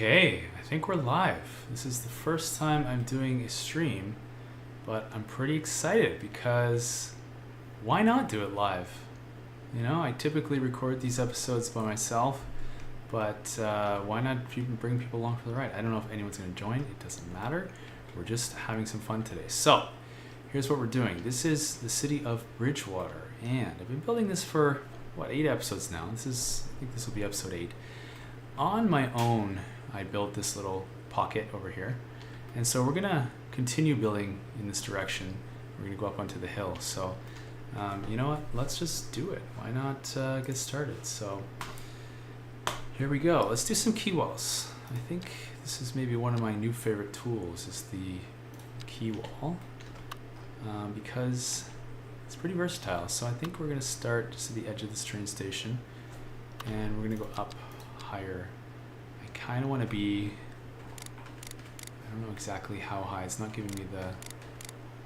Okay, I think we're live. This is the first time I'm doing a stream, but I'm pretty excited because why not do it live? You know, I typically record these episodes by myself, but why not bring people along for the ride? I don't know if anyone's going to join. It doesn't matter. We're just having some fun today. So, here's what we're doing. This is the city of Bridgewater, and I've been building this for, 8 episodes now. I think this will be episode 8. On my own, I built this little pocket over here, and so we're gonna continue building in this direction. We're gonna go up onto the hill. So you know what, let's just do it. Why not get started? So here we go. Let's do some key walls. I think this is maybe one of my new favorite tools, is the key wall, because it's pretty versatile. So I think we're gonna start just at the edge of this train station, and we're gonna go up higher. I kind of want to be, I don't know exactly how high. It's not giving me the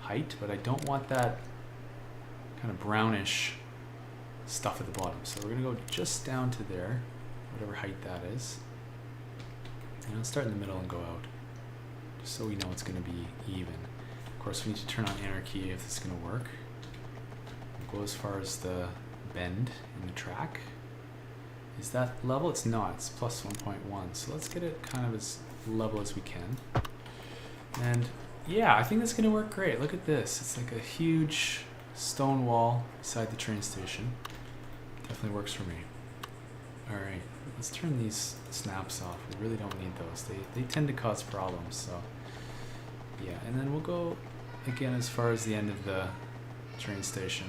height, but I don't want that kind of brownish stuff at the bottom. So we're going to go just down to there, whatever height that is. And I'll start in the middle and go out, just so we know it's going to be even. Of course, we need to turn on anarchy if this is going to work. We'll go as far as the bend in the track. Is that level? It's not. It's plus 1.1. So let's get it kind of as level as we can. And yeah, I think that's going to work great. Look at this. It's like a huge stone wall beside the train station. Definitely works for me. All right, let's turn these snaps off. We really don't need those. They tend to cause problems. So yeah, and then we'll go again as far as the end of the train station.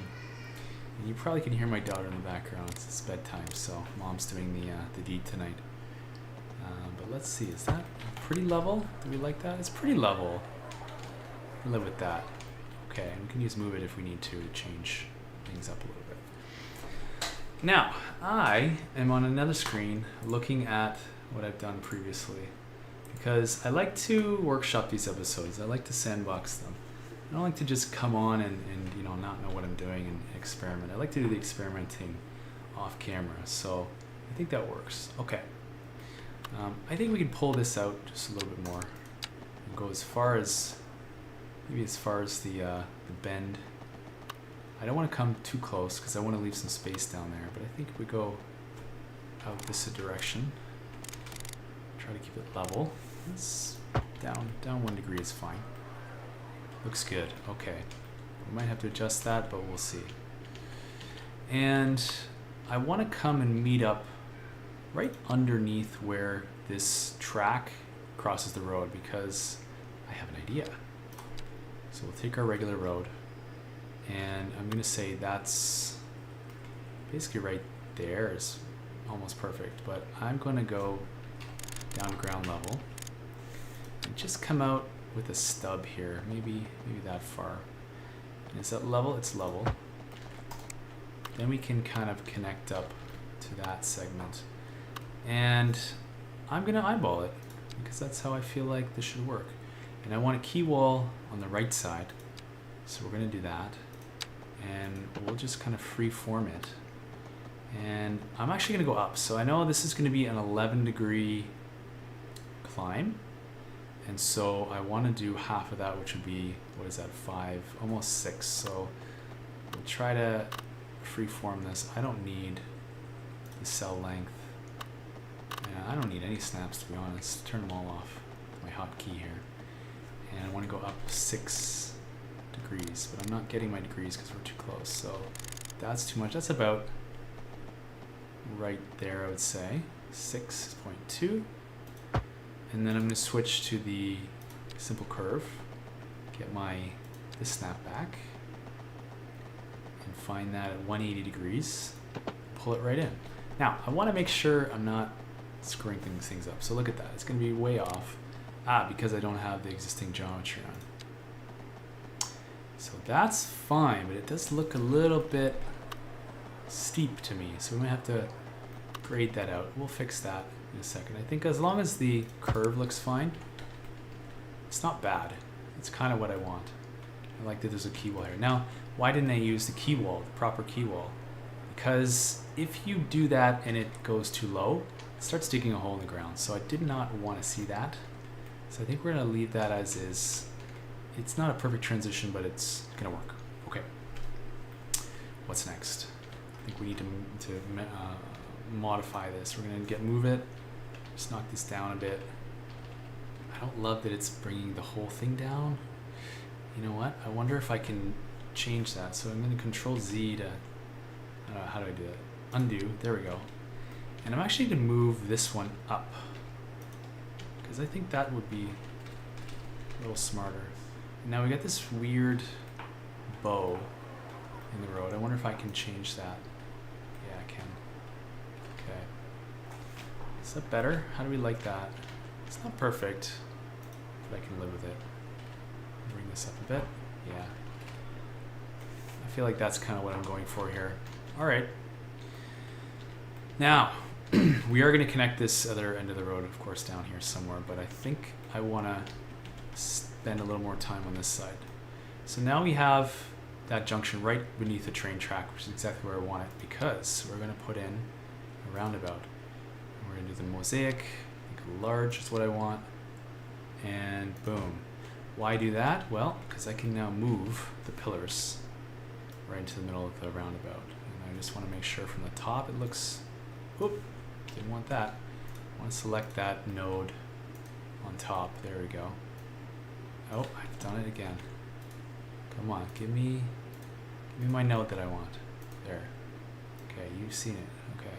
And you probably can hear my daughter in the background. It's bedtime, so mom's doing the deed tonight. But let's see, is that pretty level? Do we like that? It's pretty level. We'll live with that. Okay, and we can use move it if we need to change things up a little bit. Now, I am on another screen looking at what I've done previously, because I like to workshop these episodes. I like to sandbox them. I don't like to just come on and not know what I'm doing and experiment. I like to do the experimenting off camera, so I think that works. Okay, I think we can pull this out just a little bit more and go as far as the bend. I don't want to come too close because I want to leave some space down there, but I think if we go out this direction, try to keep it level. It's down 1 degree is fine. Looks good. Okay. We might have to adjust that, but we'll see. And I want to come and meet up right underneath where this track crosses the road, because I have an idea. So we'll take our regular road, and I'm going to say that's basically right there is almost perfect, but I'm going to go down to ground level and just come out with a stub here, maybe that far. And is that level? It's level. Then we can kind of connect up to that segment. And I'm gonna eyeball it, because that's how I feel like this should work. And I want a key wall on the right side. So we're gonna do that. And we'll just kind of free form it. And I'm actually gonna go up. So I know this is gonna be an 11-degree climb. And so I want to do half of that, which would be, 5, almost 6. So we'll try to freeform this. I don't need the cell length. Yeah, I don't need any snaps, to be honest. Turn them all off with my hotkey here. And I want to go up 6 degrees, but I'm not getting my degrees because we're too close. So that's too much. That's about right there, I would say. 6.2. And then I'm going to switch to the simple curve, get this snap back, and find that at 180 degrees, pull it right in. Now, I want to make sure I'm not screwing things up. So look at that. It's going to be way off, because I don't have the existing geometry on. So that's fine, but it does look a little bit steep to me. So we might have to grade that out. We'll fix that in a second. I think as long as the curve looks fine, it's not bad. It's kind of what I want. I like that there's a key wall here. Now, why didn't I use the key wall, the proper key wall? Because if you do that and it goes too low, it starts digging a hole in the ground. So I did not want to see that. So I think we're going to leave that as is. It's not a perfect transition, but it's going to work. Okay. What's next? I think we need to modify this. We're going to move it. Just knock this down a bit. I don't love that it's bringing the whole thing down. You know what? I wonder if I can change that. So I'm going to Control Z to, how do I do it? Undo. There we go. And I'm actually going to move this one up, because I think that would be a little smarter. Now we got this weird bow in the road. I wonder if I can change that. Yeah, I can. Okay. Is that better? How do we like that? It's not perfect, but I can live with it. Bring this up a bit. Yeah. I feel like that's kind of what I'm going for here. All right. Now, we are going to connect this other end of the road, of course, down here somewhere, but I think I want to spend a little more time on this side. So now we have that junction right beneath the train track, which is exactly where I want it, because we're going to put in a roundabout. We're going to do the mosaic, make it large is what I want, and boom. Why do that? Well, because I can now move the pillars right into the middle of the roundabout. And I just want to make sure from the top it looks, whoop, didn't want that. I want to select that node on top. There we go. Oh, I've done it again. Come on, give me my node that I want. There. Okay, you've seen it. Okay.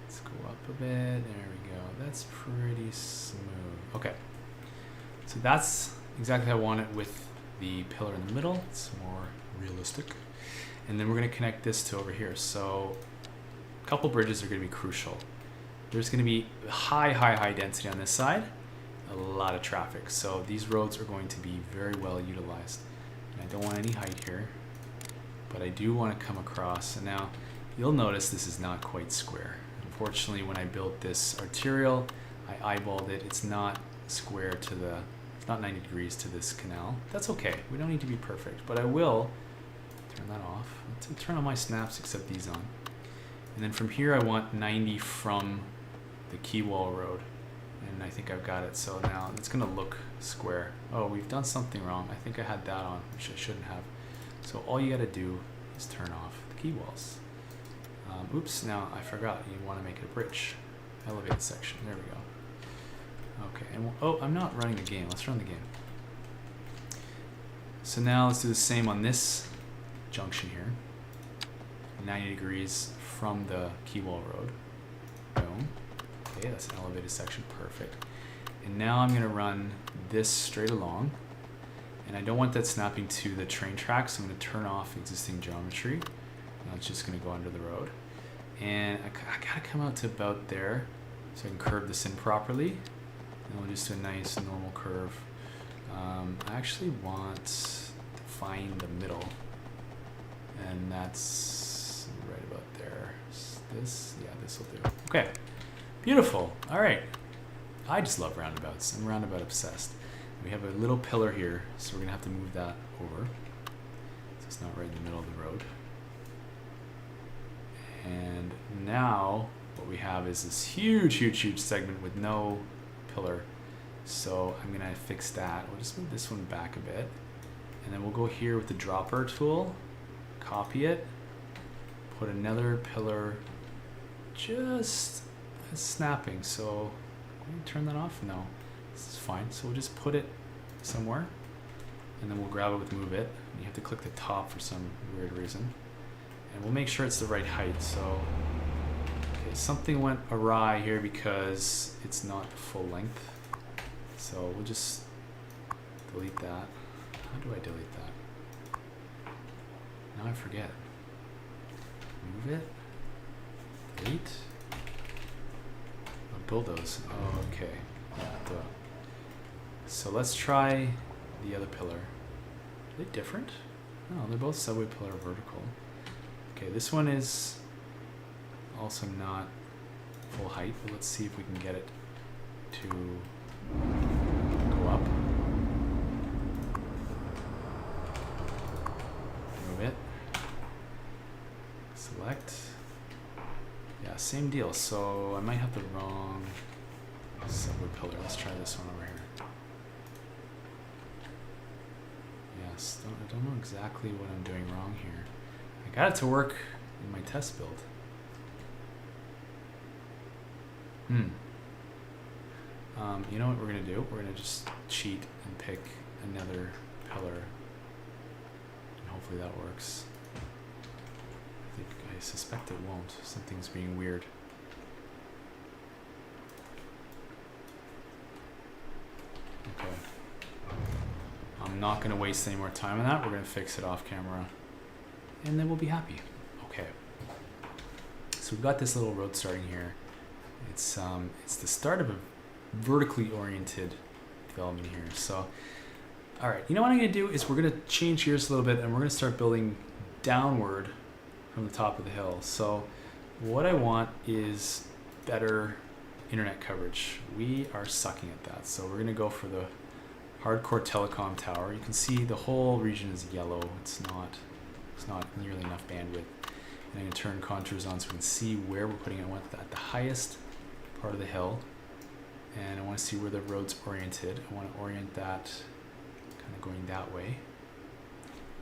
Let's go up a bit. There we go. That's pretty smooth. Okay. So that's exactly how I want it with the pillar in the middle. It's more realistic. And then we're going to connect this to over here. So a couple bridges are going to be crucial. There's going to be high density on this side, a lot of traffic. So these roads are going to be very well utilized. And I don't want any height here, but I do want to come across. And now you'll notice this is not quite square. Unfortunately, when I built this arterial, I eyeballed it. It's not square to the, it's not 90 degrees to this canal. That's okay. We don't need to be perfect, but I will turn that off. Let's turn on my snaps except these on. And then from here, I want 90 from the Keywall Road. And I think I've got it. So now it's going to look square. Oh, we've done something wrong. I think I had that on, which I shouldn't have. So all you got to do is turn off the key walls. Oops, now I forgot. You want to make it a bridge. Elevated section. There we go. Okay. And oh, I'm not running the game. Let's run the game. So now let's do the same on this junction here. 90 degrees from the Keywall Road. Boom. Okay, that's an elevated section. Perfect. And now I'm going to run this straight along. And I don't want that snapping to the train tracks, so I'm going to turn off existing geometry. Now it's just going to go under the road. And I got to come out to about there so I can curve this in properly. And we'll just do a nice normal curve. I actually want to find the middle. And that's right about there. This, yeah, this will do. Okay, beautiful. All right. I just love roundabouts. I'm roundabout obsessed. We have a little pillar here, so we're gonna have to move that over. So it's not right in the middle of the road. And now what we have is this huge segment with no pillar. So I'm gonna fix that. We'll just move this one back a bit. And then we'll go here with the dropper tool, copy it, put another pillar just snapping. So can we turn that off? No, this is fine. So we'll just put it somewhere and then we'll grab it with move it. And you have to click the top for some weird reason. And we'll make sure it's the right height. So okay, something went awry here because it's not full length. So we'll just delete that. How do I delete that? Now I forget. Move it. Delete. Oh, bulldoze. Oh, okay. Yeah, duh. So let's try the other pillar. Are they different? No, they're both subway pillar vertical. Okay, this one is also not full height, but let's see if we can get it to go up. Move it. Select. Yeah, same deal. So I might have the wrong subway pillar. Let's try this one over here. Yes, I don't know exactly what I'm doing wrong here. I got it to work in my test build. You know what we're gonna do? We're gonna just cheat and pick another pillar, and hopefully that works. I suspect it won't. Something's being weird. Okay. I'm not gonna waste any more time on that. We're gonna fix it off camera, and then we'll be happy. Okay. So we've got this little road starting here. It's the start of a vertically oriented development here. So, all right, you know what I'm gonna do is we're gonna change gears a little bit and we're gonna start building downward from the top of the hill. So what I want is better internet coverage. We are sucking at that. So we're gonna go for the hardcore telecom tower. You can see the whole region is yellow. It's not nearly enough bandwidth. And I'm gonna turn contours on so we can see where we're putting it. I want that at the highest part of the hill. And I want to see where the road's oriented. I want to orient that kind of going that way.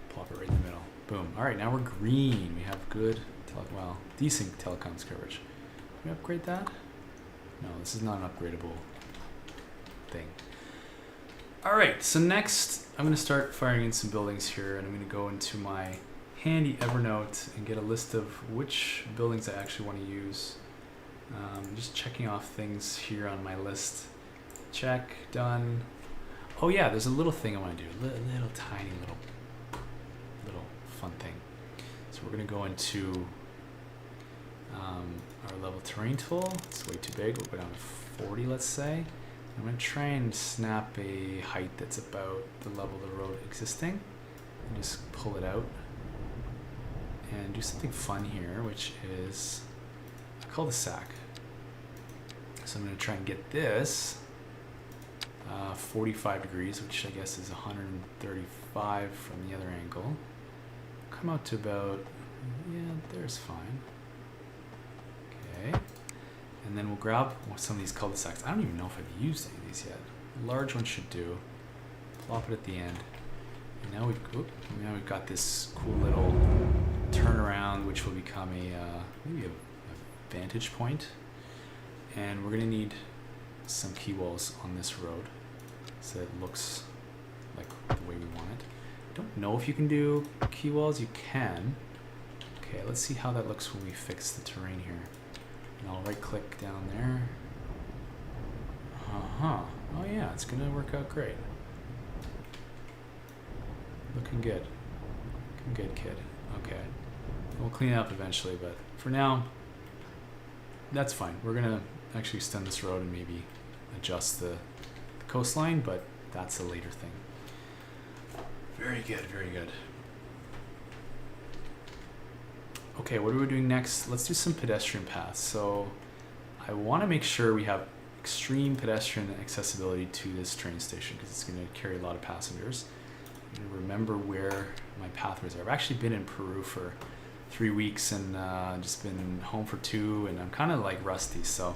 Plop it right in the middle. Boom. All right, now we're green. We have good, decent telecoms coverage. Can we upgrade that? No, this is not an upgradable thing. All right, so next I'm going to start firing in some buildings here, and I'm going to go into my handy Evernote and get a list of which buildings I actually want to use. Just checking off things here on my list. Check, done. Oh yeah, there's a little thing I want to do. Little tiny little fun thing. So we're going to go into our level terrain tool. It's way too big. We'll go down to 40, let's say. I'm going to try and snap a height that's about the level of the road existing. And just pull it out. And do something fun here, which is a cul-de-sac. So I'm going to try and get this 45 degrees, which I guess is 135 from the other angle. Come out to about, yeah, there's fine. Okay. And then we'll grab some of these cul-de-sacs. I don't even know if I've used any of these yet. A large one should do. Plop it at the end. And now we've got this cool little turnaround, which will become maybe a vantage point. And we're going to need some key walls on this road so it looks like the way we want it. I don't know if you can do key walls. You can. Okay, let's see how that looks when we fix the terrain here. And I'll right click down there. Oh yeah, it's going to work out great. Looking good. Looking good, kid. Okay. We'll clean it up eventually, but for now, that's fine. We're going to actually extend this road and maybe adjust the coastline, but that's a later thing. Very good, very good. Okay, what are we doing next? Let's do some pedestrian paths. So I want to make sure we have extreme pedestrian accessibility to this train station because it's going to carry a lot of passengers. I'm going to remember where my pathways are. I've actually been in Peru for 3 weeks and just been home for 2, and I'm kind of like rusty, so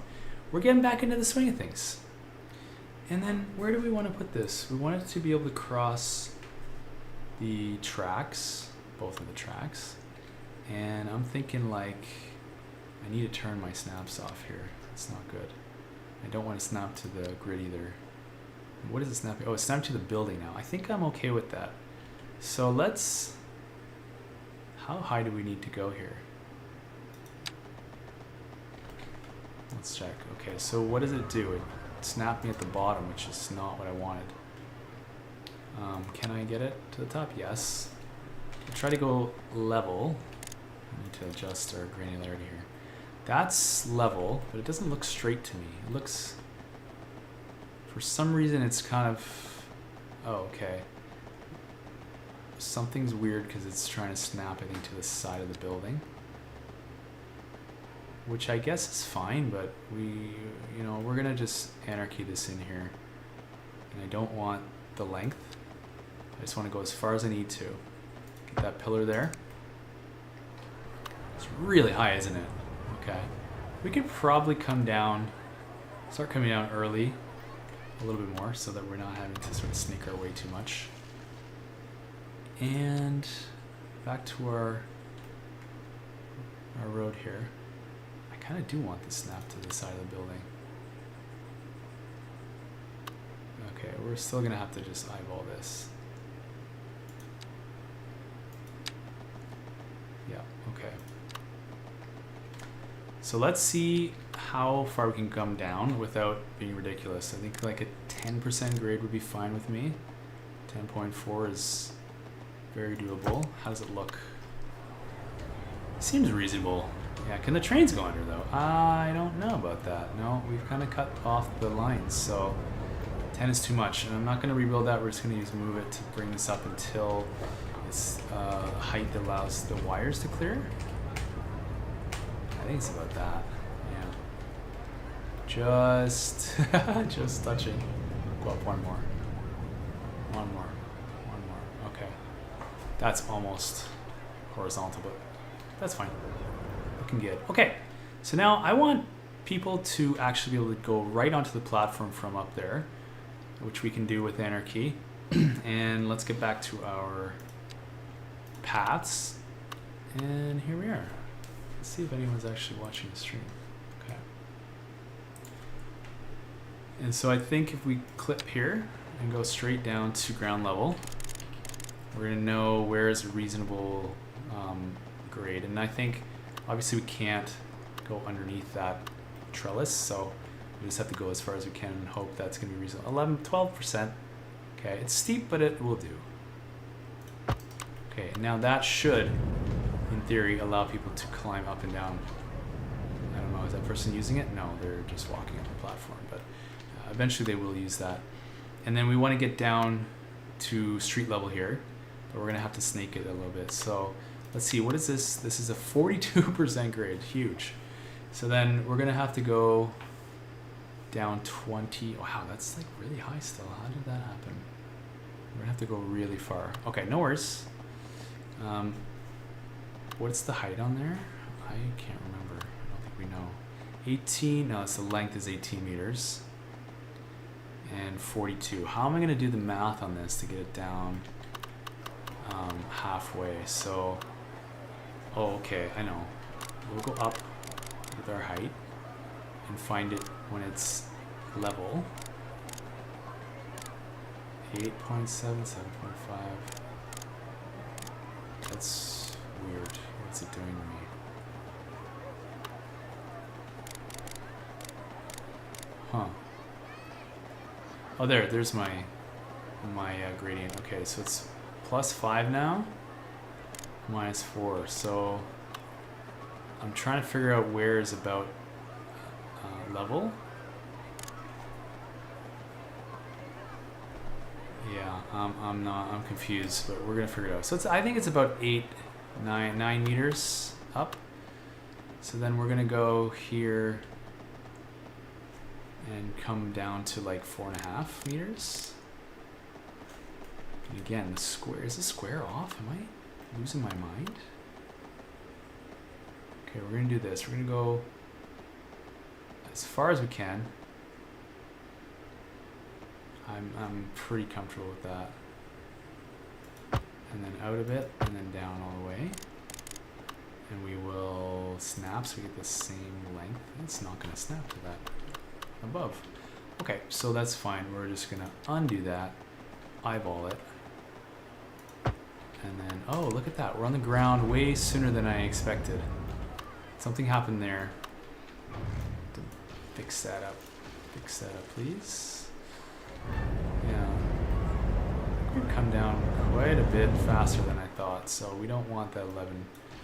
we're getting back into the swing of things. And then where do we want to put this? We want it to be able to cross the tracks, both of the tracks, and I'm thinking like I need to turn my snaps off here. It's not good. I don't want to snap to the grid either. What is it snapping? Oh, it's snapping to the building now. I think I'm okay with that. So let's, how high do we need to go here? Let's check. Okay, so what does it do? It snapped me at the bottom, which is not what I wanted. Can I get it to the top? Yes. I'll try to go level. I need to adjust our granularity here. That's level, but it doesn't look straight to me. It looks, for some reason it's kind of, oh, okay. Something's weird because it's trying to snap, I think, to the side of the building. Which I guess is fine, but we're gonna just anarchy this in here. And I don't want the length. I just want to go as far as I need to. Get that pillar there. It's really high, isn't it? Okay. We could probably come down, start coming down early, a little bit more, so that we're not having to sort of sneak our way too much. And back to our road here. I kind of do want the snap to the side of the building. Okay, we're still gonna have to just eyeball this. Yeah, okay. So let's see how far we can come down without being ridiculous. I think like a 10% grade would be fine with me. 10.4 is very doable. How does it look? Seems reasonable. Yeah, can the trains go under though? I don't know about that. No, we've kind of cut off the lines, so 10 is too much. And I'm not gonna rebuild that, we're just gonna use move it to bring this up until it's height that allows the wires to clear. I think it's about that, yeah. Just, just touching. Go up one more. One more, one more, okay. That's almost horizontal, but that's fine. Looking good. Okay, so now I want people to actually be able to go right onto the platform from up there, which we can do with Anarchy. And let's get back to our paths. And here we are. Let's see if anyone's actually watching the stream. Okay. And so I think if we clip here and go straight down to ground level, we're gonna know where is a reasonable grade. And I think obviously we can't go underneath that trellis, so we just have to go as far as we can and hope that's gonna be reasonable. 12%. Okay, it's steep, but it will do. Okay, and now that should, in theory, allow people to climb up and down. I don't know, is that person using it? No, they're just walking up the platform, but eventually they will use that. And then we want to get down to street level here, but we're gonna have to snake it a little bit. So let's see, what is this? This is a 42% grade, huge. So then we're gonna have to go down 20. Wow, that's like really high still. How did that happen? We're gonna have to go really far. Okay, no worries. What's the height on there? I can't remember. I don't think we know. 18, no, it's the length is 18 meters. And 42. How am I gonna do the math on this to get it down halfway? So, oh, okay, I know. We'll go up with our height and find it when it's level. 8.7, 7.5. That's weird. What's it doing to me? Huh. Oh, there's my gradient. Okay, so it's +5 now, -4. So I'm trying to figure out where is about level. Yeah, I'm confused, but we're gonna figure it out. So I think it's about 9 meters up. So then we're gonna go here and come down to like 4.5 meters. And again, the square, is the square off? Am I losing my mind? Okay, we're gonna do this. We're gonna go as far as we can. I'm pretty comfortable with that. And then out a bit, and then down all the way. And we will snap so we get the same length. It's not gonna snap to that above. Okay, so that's fine. We're just gonna undo that, eyeball it. And then, oh, look at that. We're on the ground way sooner than I expected. Something happened there. To fix that up. Fix that up, please. Yeah. We come down quite a bit faster than I thought, so we don't want that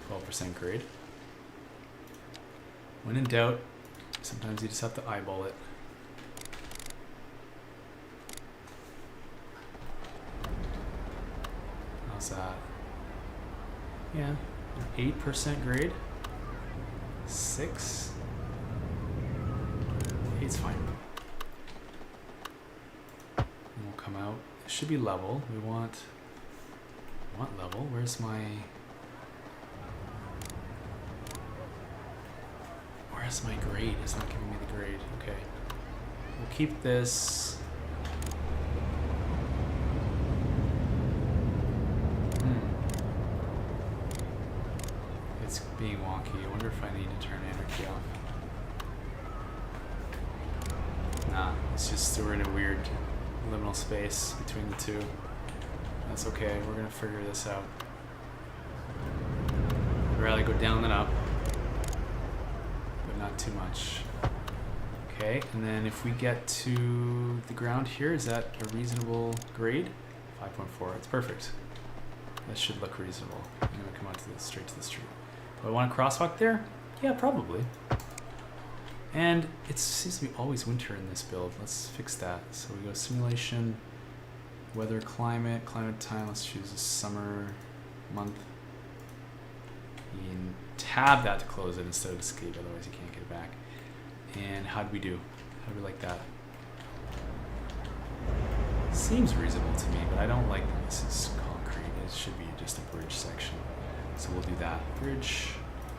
12% grade. When in doubt, sometimes you just have to eyeball it. How's that? Yeah, an 8% grade. 6. 8's fine. And we'll come out. It should be level. We want level. Where's Where's my grade? It's not giving me the grade. Okay. We'll keep this. It's being wonky. I wonder if I need to turn energy off. Nah, it's just we're in a weird liminal space between the two. That's okay. We're gonna figure this out. I'd rather go down than up, but not too much. Okay, and then if we get to the ground here, is that a reasonable grade? 5.4. It's perfect. That should look reasonable. I'm gonna come out to the straight to the street. Do I want a crosswalk there? Yeah, probably. And it seems to be always winter in this build. Let's fix that. So we go simulation, weather, climate time. Let's choose a summer month. You can tab that to close it instead of escape, otherwise you can't get it back. And how do we do? How do we like that? Seems reasonable to me, but I don't like that this is concrete. It should be just a bridge section. So we'll do that. Bridge,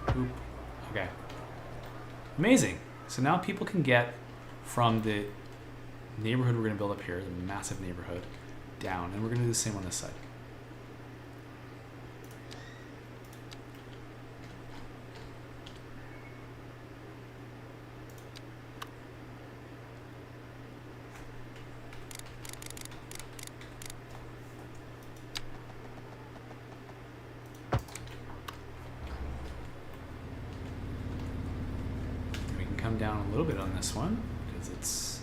boop. Okay. Amazing. So now people can get from the neighborhood we're going to build up here, the massive neighborhood, down. And we're going to do the same on this side. Down a little bit on this one because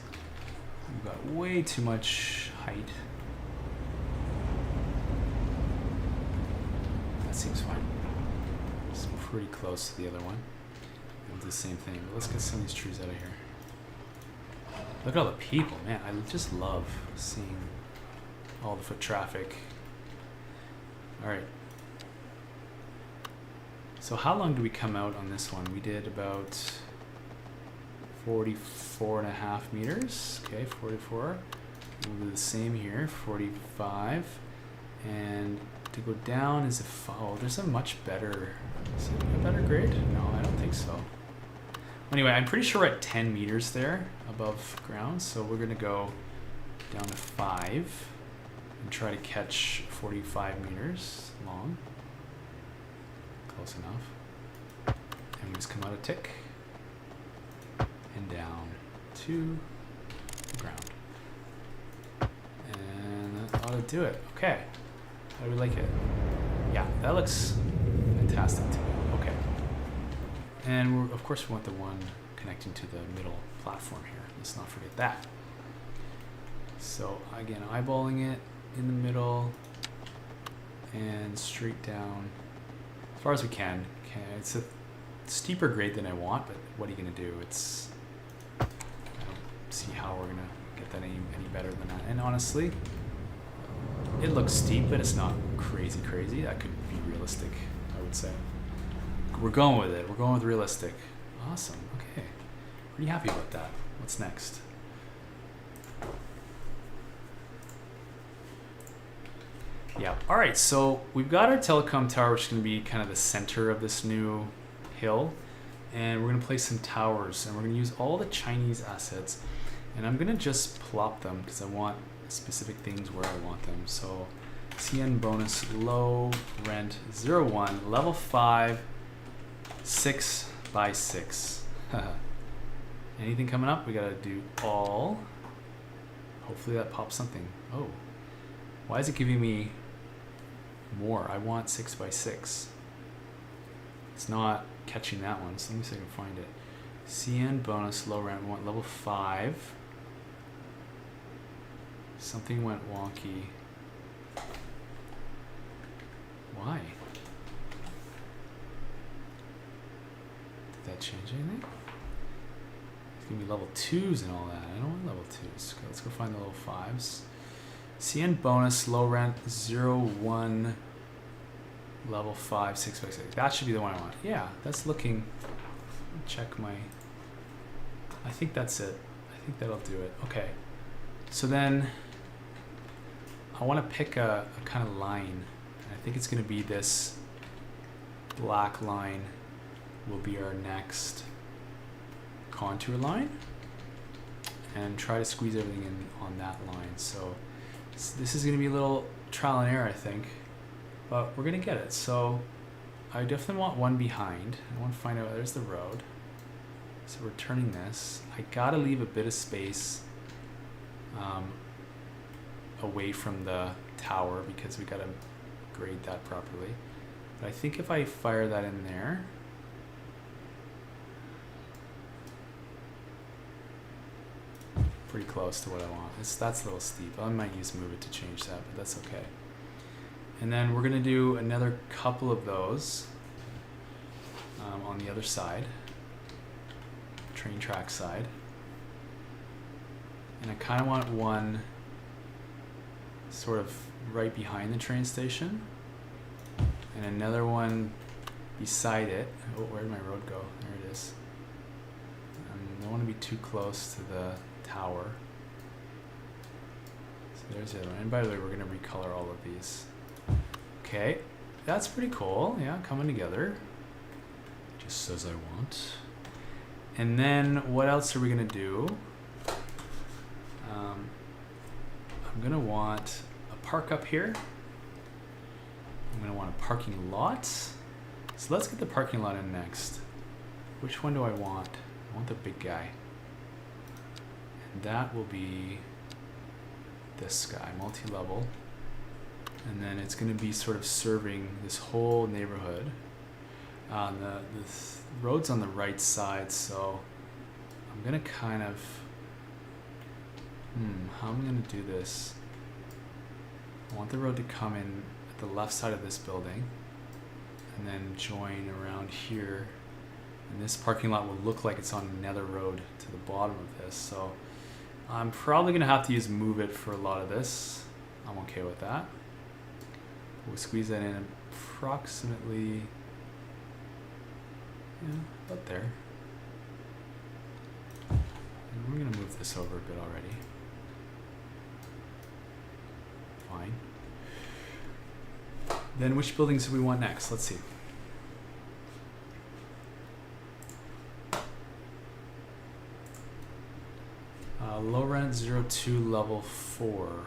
we've got way too much height. That seems fine. It's pretty close to the other one. We'll do the same thing. But let's get some of these trees out of here. Look at all the people, man. I just love seeing all the foot traffic. All right. So how long do we come out on this one? We did about 44.5 meters. Okay, 44. We'll do the same here, 45. And to go down is there's a much better, is it a better grade? No, I don't think so. Anyway, I'm pretty sure we're at 10 meters there above ground, so we're gonna go down to 5 and try to catch 45 meters long. Close enough. And we just come out a tick. And down to the ground. And that ought to do it. Okay. How do we like it? Yeah, that looks fantastic to me. Okay. And of course we want the one connecting to the middle platform here. Let's not forget that. So again, eyeballing it in the middle and straight down as far as we can. Okay, it's a steeper grade than I want, but what are you gonna do? See how we're gonna get that any better than that. And honestly, it looks steep, but it's not crazy. That could be realistic, I would say. We're going with it. We're going with realistic. Awesome. Okay. Pretty happy about that. What's next? Yeah. All right. So we've got our telecom tower, which is going to be kind of the center of this new hill. And we're going to place some towers. And we're going to use all the Chinese assets. And I'm going to just plop them because I want specific things where I want them. So CN bonus, low rent, 0-1, level 5, 6 by 6. Anything coming up? We got to do all. Hopefully that pops something. Oh, why is it giving me more? I want 6 by 6. It's not catching that one, so let me see if I can find it. CN bonus, low rent, we want level 5. Something went wonky. Why? Did that change anything? It's gonna be level 2s and all that. I don't want level 2s. Okay, let's go find the level 5s. CN bonus, low rent, 0-1, level 5, 6 by 6. That should be the one I want. Yeah, that's looking. Check my. I think that's it. I think that'll do it. Okay. So then I want to pick a kind of line. And I think it's going to be this black line will be our next contour line and try to squeeze everything in on that line. So this is going to be a little trial and error, I think, but we're going to get it. So I definitely want one behind. I want to find out, there's the road. So we're turning this. I got to leave a bit of space away from the tower because we got to grade that properly. But I think if I fire that in there, pretty close to what I want. That's a little steep. I might use move it to change that, but that's okay. And then we're gonna do another couple of those on the other side, train track side. And I kind of want one sort of right behind the train station and another one beside it. Oh, where did my road go? There it is. I don't want to be too close to the tower. So there's the other one. And by the way, we're going to recolor all of these. Okay, that's pretty cool. Yeah, coming together. Just as I want. And then what else are we going to do? I'm going to want a park up here. I'm going to want a parking lot. So let's get the parking lot in next. Which one do I want? I want the big guy. And that will be this guy, multi-level. And then it's going to be sort of serving this whole neighborhood. The road's on the right side, so I'm going to kind of... how am I going to do this? I want the road to come in at the left side of this building and then join around here. And this parking lot will look like it's on another road to the bottom of this. So I'm probably going to have to use move it for a lot of this. I'm okay with that. We'll squeeze that in approximately, about there. And we're going to move this over a bit already. Fine. Then which buildings do we want next? Let's see. Low rent 02 level 4.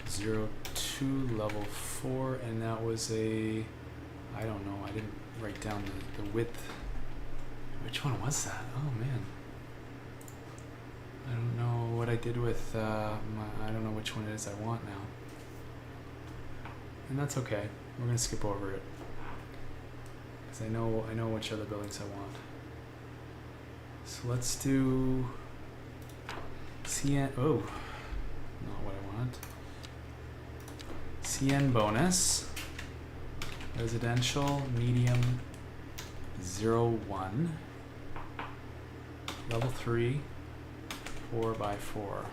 02 level 4, and that was a, I don't know, I didn't write down the width. Which one was that? Oh man. I don't know what I did with I don't know which one it is I want now. And that's okay. We're gonna skip over it. Because I know which other buildings I want. So let's do CN, oh, not what I want. CN bonus, residential, medium, 01, level 3, 4x4.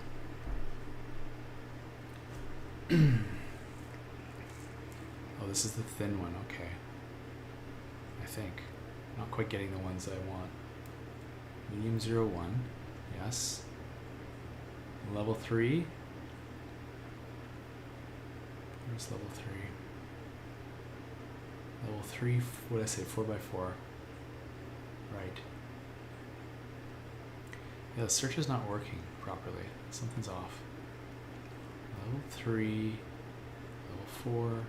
Oh, this is the thin one, okay. I think. Not quite getting the ones I want. Medium 01, yes. Level 3. Where's level 3? Level 3, what did I say, 4x4. Right. Yeah, the search is not working properly. Something's off. Level 3, level 4.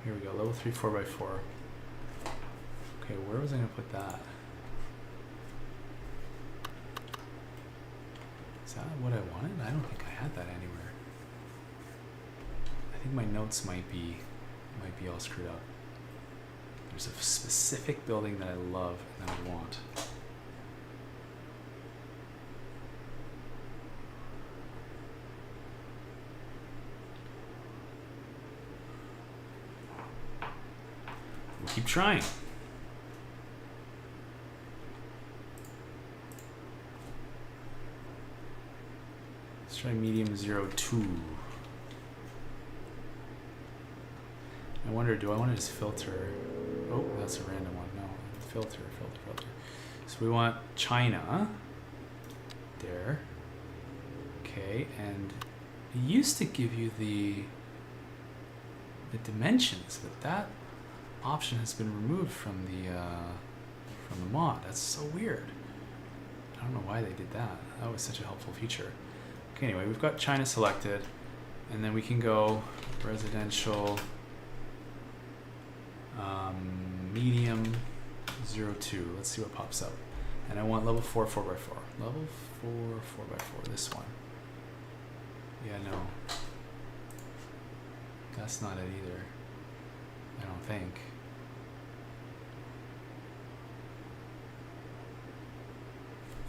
Here we go, level 3, 4x4. Okay, where was I going to put that? Is that what I wanted? I don't think I had that anywhere. I think my notes might be all screwed up. There's a specific building that I love and that I want. We'll keep trying. Let's try medium 02. I wonder, do I want to just filter? Oh, that's a random one. No, filter. So we want China. There. Okay, and it used to give you the dimensions, but that option has been removed from the mod. That's so weird. I don't know why they did that. That was such a helpful feature. Okay, anyway, we've got China selected, and then we can go residential, medium, 02. Let's see what pops up. And I want level 4, 4x4. Level 4, 4x4. This one. Yeah, no. That's not it either. I don't think.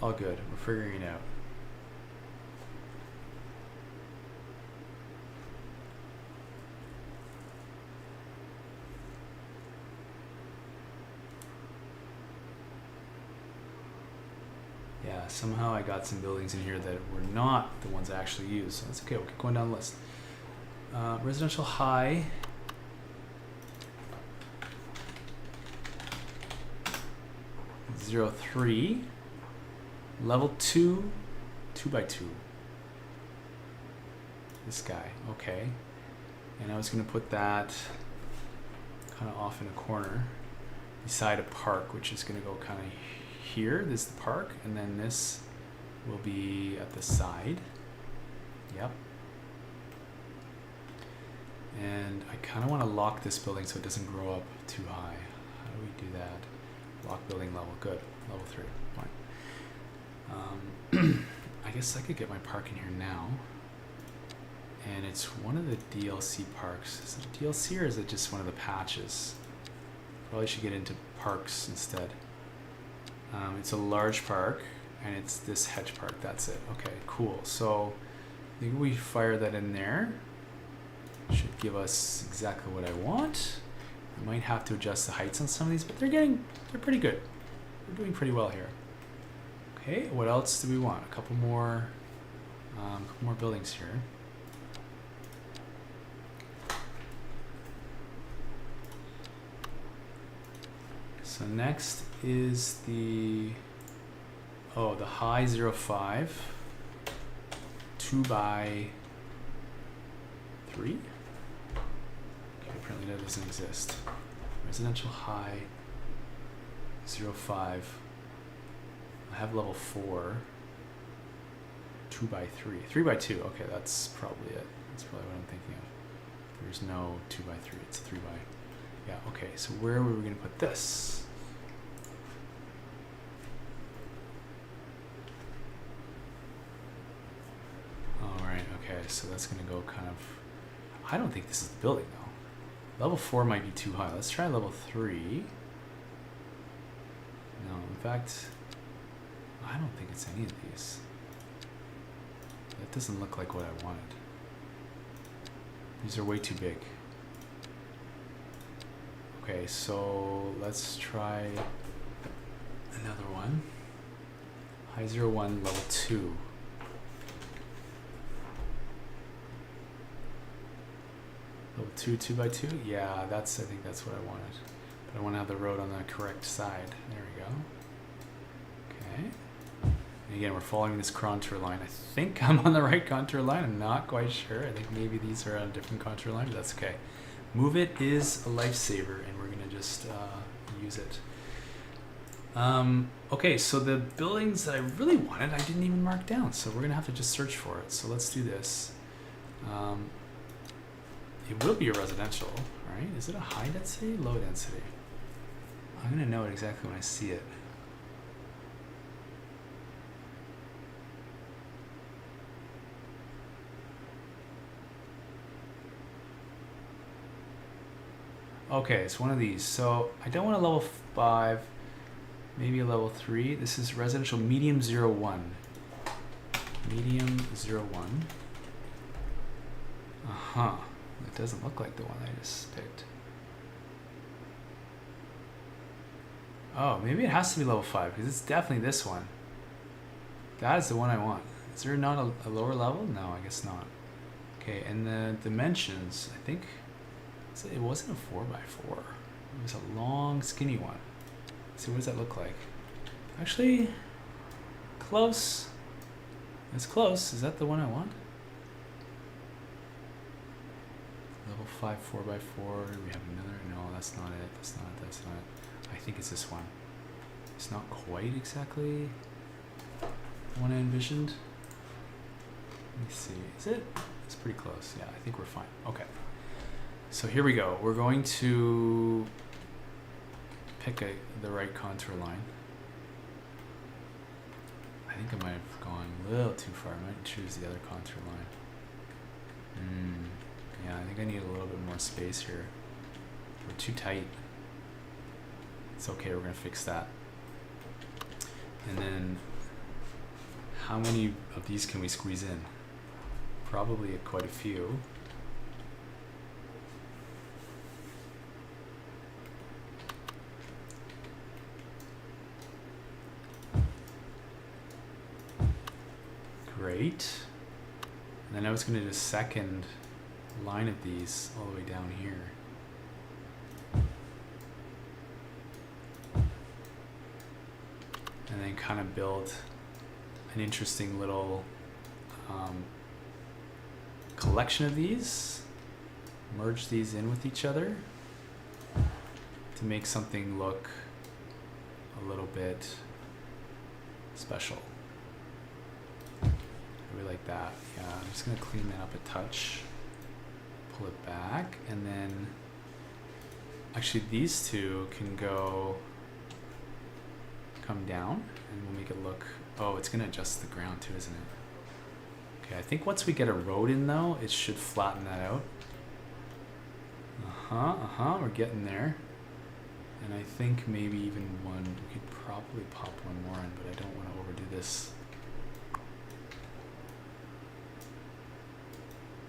All good. We're figuring it out. Yeah, somehow I got some buildings in here that were not the ones I actually used. So that's okay. We'll keep going down the list. Residential high. Zero 3. Level 2. 2x2. This guy. Okay. And I was going to put that kind of off in a corner beside a park, which is going to go kind of here. This is the park, and then this will be at the side. Yep. And I kind of want to lock this building so it doesn't grow up too high. How do we do that? Lock building level. Good. Level 3. Fine. I guess I could get my park in here now. And it's one of the DLC parks. Is it a DLC or is it just one of the patches? Probably should get into parks instead. It's a large park, and it's this hedge park. That's it. Okay, cool. So I think we fire that in there. Should give us exactly what I want. I might have to adjust the heights on some of these, but they're pretty good. We're doing pretty well here. Okay, what else do we want? A couple more buildings here. So next is the high 05, 2x3. Okay, apparently that doesn't exist. Residential high 05. I have level 4. 2x3. 3x2. Okay, that's probably it. That's probably what I'm thinking of. There's no 2x3. It's 3x. Yeah. Okay. So where were we going to put this? Okay, so that's going to go kind of... I don't think this is the building, though. Level 4 might be too high. Let's try level 3. No, in fact, I don't think it's any of these. That doesn't look like what I wanted. These are way too big. Okay, so let's try another one. High 01, level 2. Level 2, 2x2? Yeah, I think that's what I wanted. But I want to have the road on the correct side. There we go. Okay. And again, we're following this contour line. I think I'm on the right contour line. I'm not quite sure. I think maybe these are on a different contour line, but that's okay. Move it is a lifesaver, and we're going to just use it. Okay, so the buildings that I really wanted, I didn't even mark down. So we're going to have to just search for it. So let's do this. It will be a residential, right? Is it a high density, low density? I'm going to know it exactly when I see it. Okay, it's one of these. So I don't want a level 5, maybe a level 3. This is residential medium 01. Medium 01. Uh-huh. It doesn't look like the one I just picked. Oh, maybe it has to be level 5 because it's definitely this one. That is the one I want. Is there not a lower level? No, I guess not. Okay, and the dimensions, I think it wasn't a 4x4. It was a long, skinny one. Let's see, what does that look like? Actually, close. It's close. Is that the one I want? Level 5 4x4. We have another. No, that's not it. That's not it. That's not it. I think it's this one. It's not quite exactly the one I envisioned. Let me see. Is it? It's pretty close. Yeah, I think we're fine. Okay. So here we go. We're going to pick the right contour line. I think I might have gone a little too far. I might choose the other contour line. Yeah, I think I need a little bit more space here. We're too tight. It's okay, we're gonna fix that. And then, how many of these can we squeeze in? Probably quite a few. Great. And then I was going to do a second line of these all the way down here. And then kind of build an interesting little collection of these. Merge these in with each other to make something look a little bit special. Really like that. Yeah, I'm just gonna clean that up a touch, pull it back, and then actually these two can come down, and we'll make it look. Oh, it's gonna adjust the ground too, isn't it? Okay, I think once we get a road in though, it should flatten that out. We're getting there. And I think maybe even one. We could probably pop one more in, but I don't want to overdo this.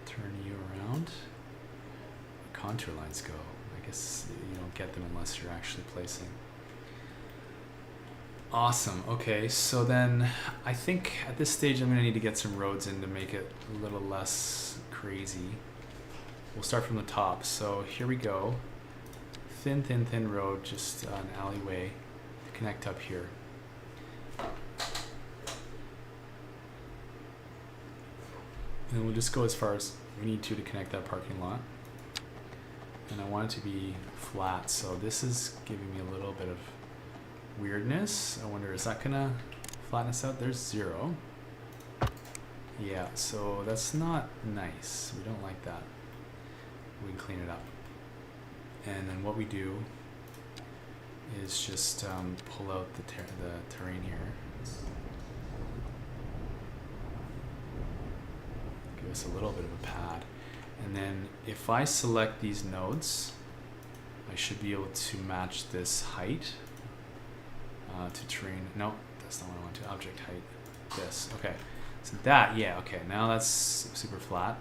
Turn you around. The contour lines go. I guess you don't get them unless you're actually placing. Awesome. Okay, so then I think at this stage I'm going to need to get some roads in to make it a little less crazy. We'll start from the top. So here we go. Thin road, just an alleyway to connect up here. And we'll just go as far as we need to connect that parking lot. And I want it to be flat, so this is giving me a little bit of weirdness. I wonder, is that gonna flatten us out? There's 0. Yeah, so that's not nice. We don't like that. We can clean it up. And then what we do is just pull out the terrain here. Give us a little bit of a pad. And then if I select these nodes, I should be able to match this height to terrain. No, that's not what I want to. Object height. This. Okay. So that, yeah, okay. Now that's super flat.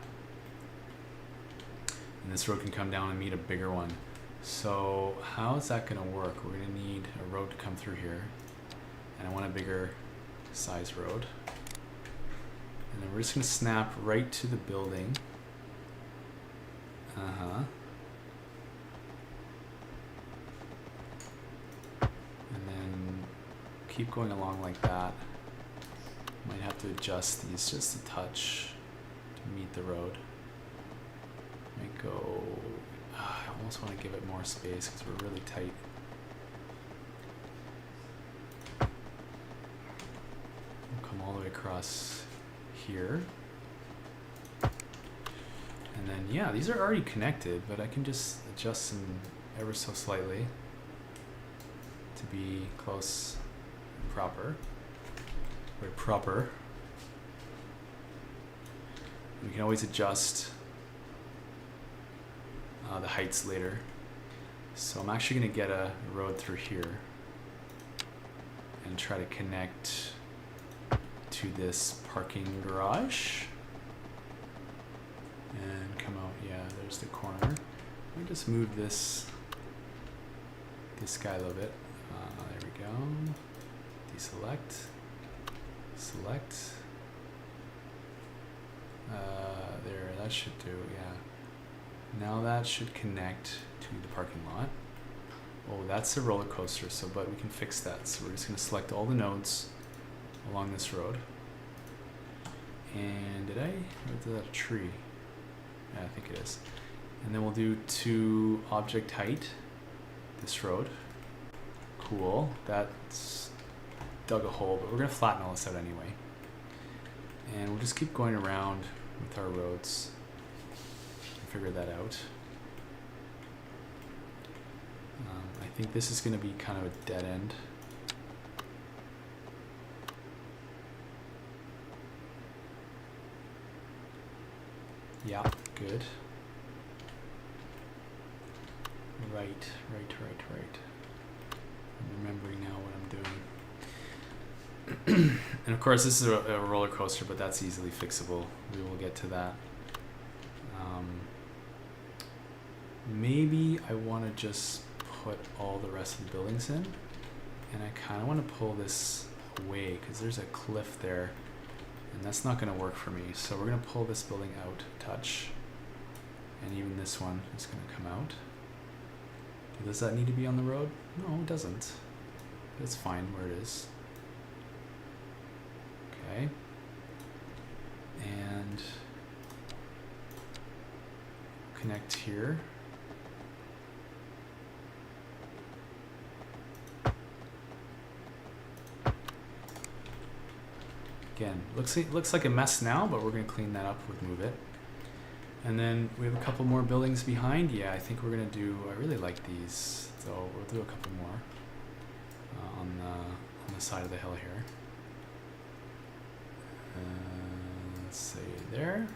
And this road can come down and meet a bigger one. So how is that going to work? We're going to need a road to come through here. And I want a bigger size road. And then we're just going to snap right to the building. And then keep going along like that. Might have to adjust these just a touch to meet the road. Might go... I almost want to give it more space because we're really tight. We'll come all the way across here. And then, yeah, these are already connected, but I can just adjust them ever so slightly to be close and proper. Very proper. We can always adjust the heights later. So I'm actually going to get a road through here and try to connect to this parking garage and come out. Yeah, there's the corner. Let me just move this guy a little bit. There we go. Deselect. Select. There, that should do, yeah. Now that should connect to the parking lot. Oh, that's a roller coaster, but we can fix that. So we're just going to select all the nodes along this road. And or is that a tree? Yeah, I think it is. And then we'll do to object height, this road. Cool, that's dug a hole, but we're gonna flatten all this out anyway. And we'll just keep going around with our roads and figure that out. I think this is gonna be kind of a dead end. Yeah, good. Right. I'm remembering now what I'm doing. And of course this is a roller coaster, but that's easily fixable. We will get to that. Maybe I want to just put all the rest of the buildings in, and I kind of want to pull this away because there's a cliff there, and that's not going to work for me. So we're going to pull this building out a touch, and even this one is going to come out. Does that need to be on the road? No, it doesn't. It's fine where it is. Okay. And connect here. Again, looks like a mess now, but we're going to clean that up with Move It. And then we have a couple more buildings behind. Yeah, I think we're going to do, I really like these, so we'll do a couple more on the side of the hill here. Let's say there,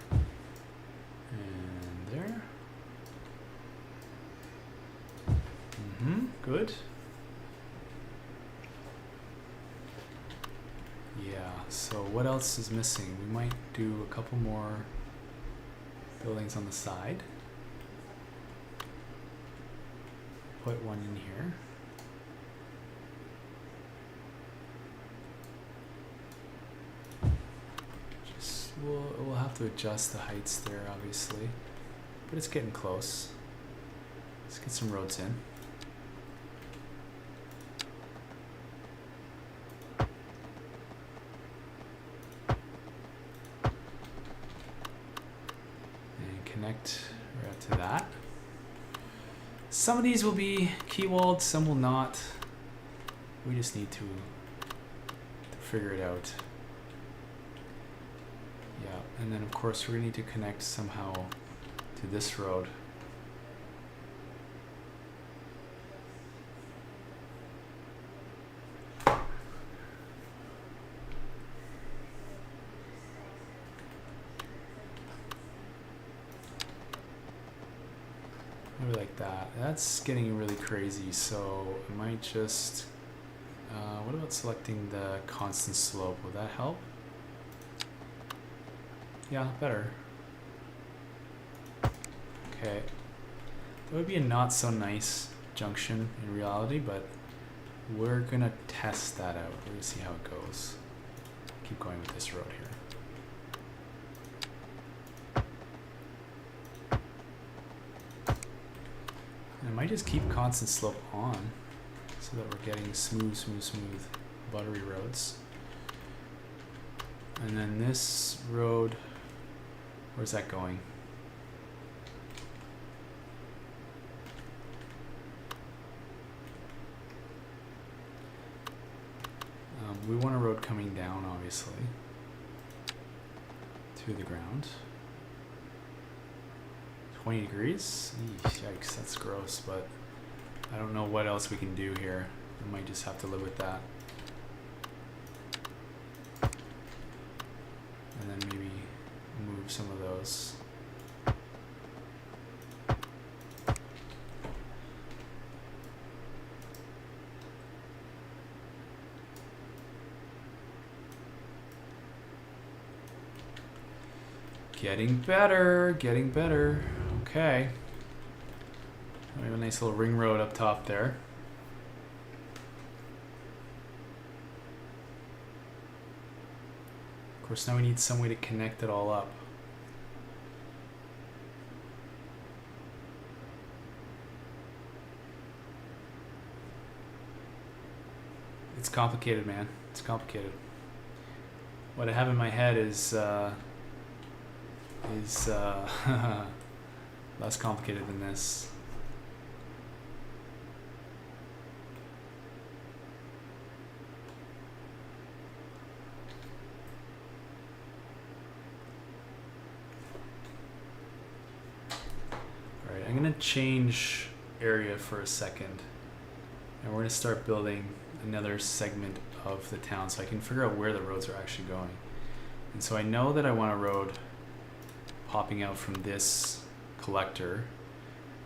and there. Good. Yeah, so what else is missing? We might do a couple more buildings on the side. Put one in here. Just we'll have to adjust the heights there, obviously, but it's getting close. Let's get some roads in. Connect right to that. Some of these will be key walled, some will not. We just need to figure it out. Yeah, and then of course we're gonna need to connect somehow to this road. Maybe like that. That's getting really crazy, so I might just what about selecting the constant slope? Will that help? Yeah, better. Okay. That would be a not so nice junction in reality, but we're gonna test that out. We're gonna see how it goes. Keep going with this road here. I might just keep constant slope on so that we're getting smooth buttery roads. And then this road, where's that going? We want a road coming down, obviously, to the ground. 20 degrees? Eesh, yikes, that's gross, but I don't know what else we can do here. We might just have to live with that. And then maybe move some of those. Getting better, getting better. Okay. We have a nice little ring road up top there. Of course, now we need some way to connect it all up. It's complicated, man. It's complicated. What I have in my head is less complicated than this. All right, I'm gonna change area for a second, and we're gonna start building another segment of the town so I can figure out where the roads are actually going. And so I know that I want a road popping out from this collector,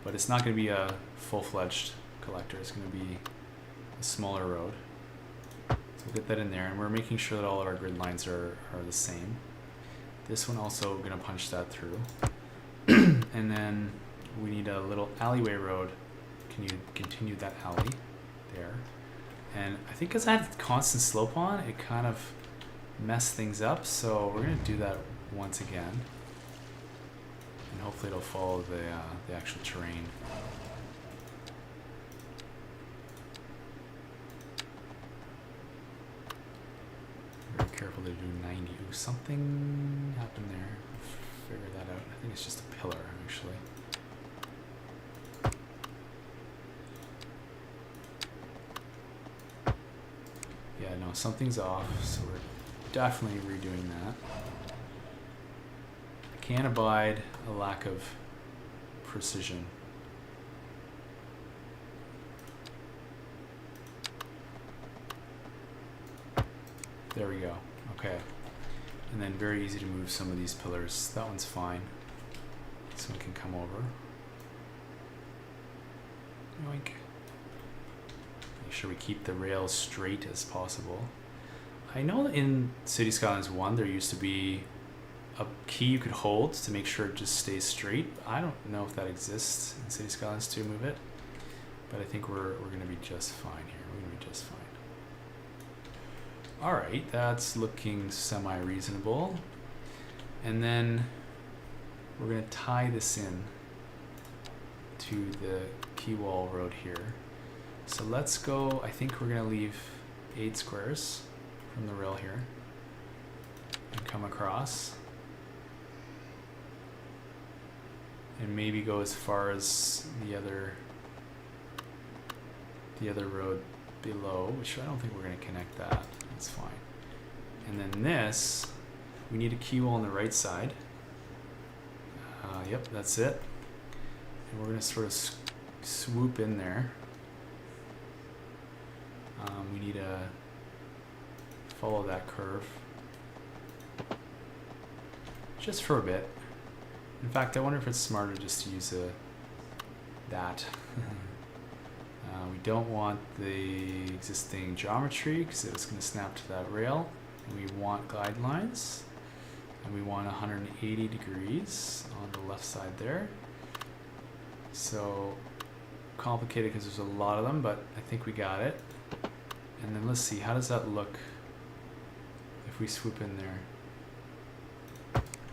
but it's not going to be a full-fledged collector. It's going to be a smaller road. So we'll get that in there, and we're making sure that all of our grid lines are the same. This one also going to punch that through. And then we need a little alleyway road. Can you continue that alley there? And I think because I had constant slope on, it kind of messed things up. So we're going to do that once again. And hopefully it'll follow the actual terrain. Very careful to do 90. Ooh, something happened there. Figure that out. I think it's just a pillar, actually. Yeah, no, something's off, so we're definitely redoing that. I can't abide a lack of precision. There we go. Okay. And then very easy to move some of these pillars. That one's fine. This one can come over. Yoink. Make sure we keep the rails straight as possible. I know that in City Skylines 1 there used to be a key you could hold to make sure it just stays straight. I don't know if that exists in City Skylines 2, move it. But I think we're going to be just fine here. We're going to be just fine. All right, that's looking semi-reasonable. And then we're going to tie this in to the key wall road here. So let's go, I think we're going to leave 8 squares from the rail here and come across. And maybe go as far as the other road below, which I don't think we're going to connect that. That's fine. And then this, we need a key wall on the right side. Yep, that's it. And we're going to sort of swoop in there. We need to follow that curve just for a bit. In fact, I wonder if it's smarter just to use that. We don't want the existing geometry because it's going to snap to that rail. And we want guidelines. And we want 180 degrees on the left side there. So complicated because there's a lot of them, but I think we got it. And then let's see, how does that look if we swoop in there?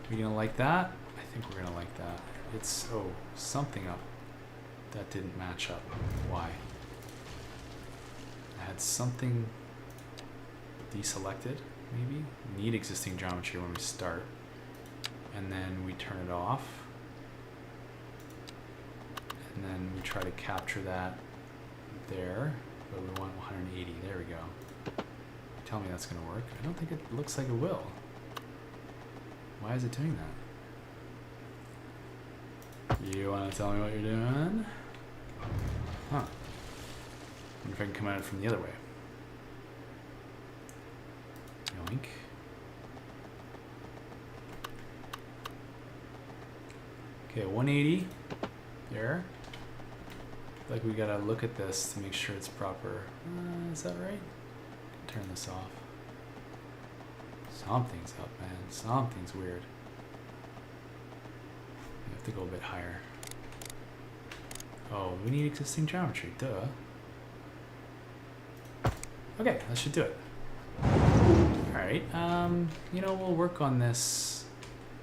We gonna like that? I think we're gonna like that. It's, oh, something up that didn't match up. Why? I had something deselected, maybe? We need existing geometry when we start. And then we turn it off. And then we try to capture that there, but we want 180. There we go. Tell me that's going to work. I don't think it looks like it will. Why is it doing that? You want to tell me what you're doing? Huh. I wonder if I can come at it from the other way. Yoink. Okay, 180 there. Like we gotta look at this to make sure it's proper. Is that right? Turn this off. Something's up, man. Something's weird. We have to go a bit higher. Oh, we need existing geometry, duh. Okay, that should do it. Alright, you know, we'll work on this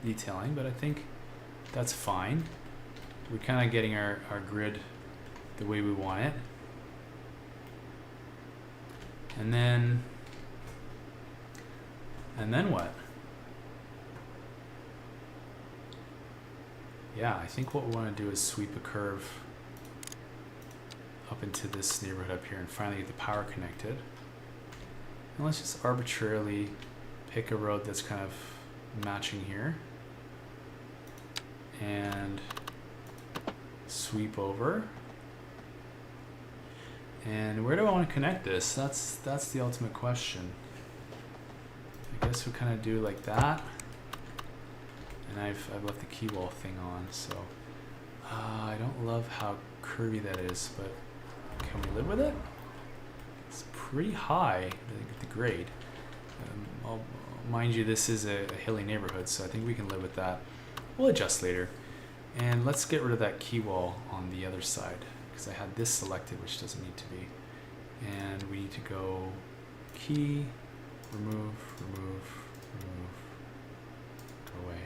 detailing, but I think that's fine. We're kind of getting our grid the way we want it. And then what? yeah, I think what we want to do is sweep a curve up into this neighborhood up here and finally get the power connected. And let's just arbitrarily pick a road that's kind of matching here and sweep over. And where do I want to connect this? That's the ultimate question. I guess we kind of do like that. And I've left the key wall thing on, so I don't love how curvy that is, but can we live with it? It's pretty high, the grade. Mind you, this is a hilly neighborhood, so I think we can live with that. We'll adjust later. And let's get rid of that key wall on the other side, because I had this selected, which doesn't need to be. And we need to go key, remove, go away.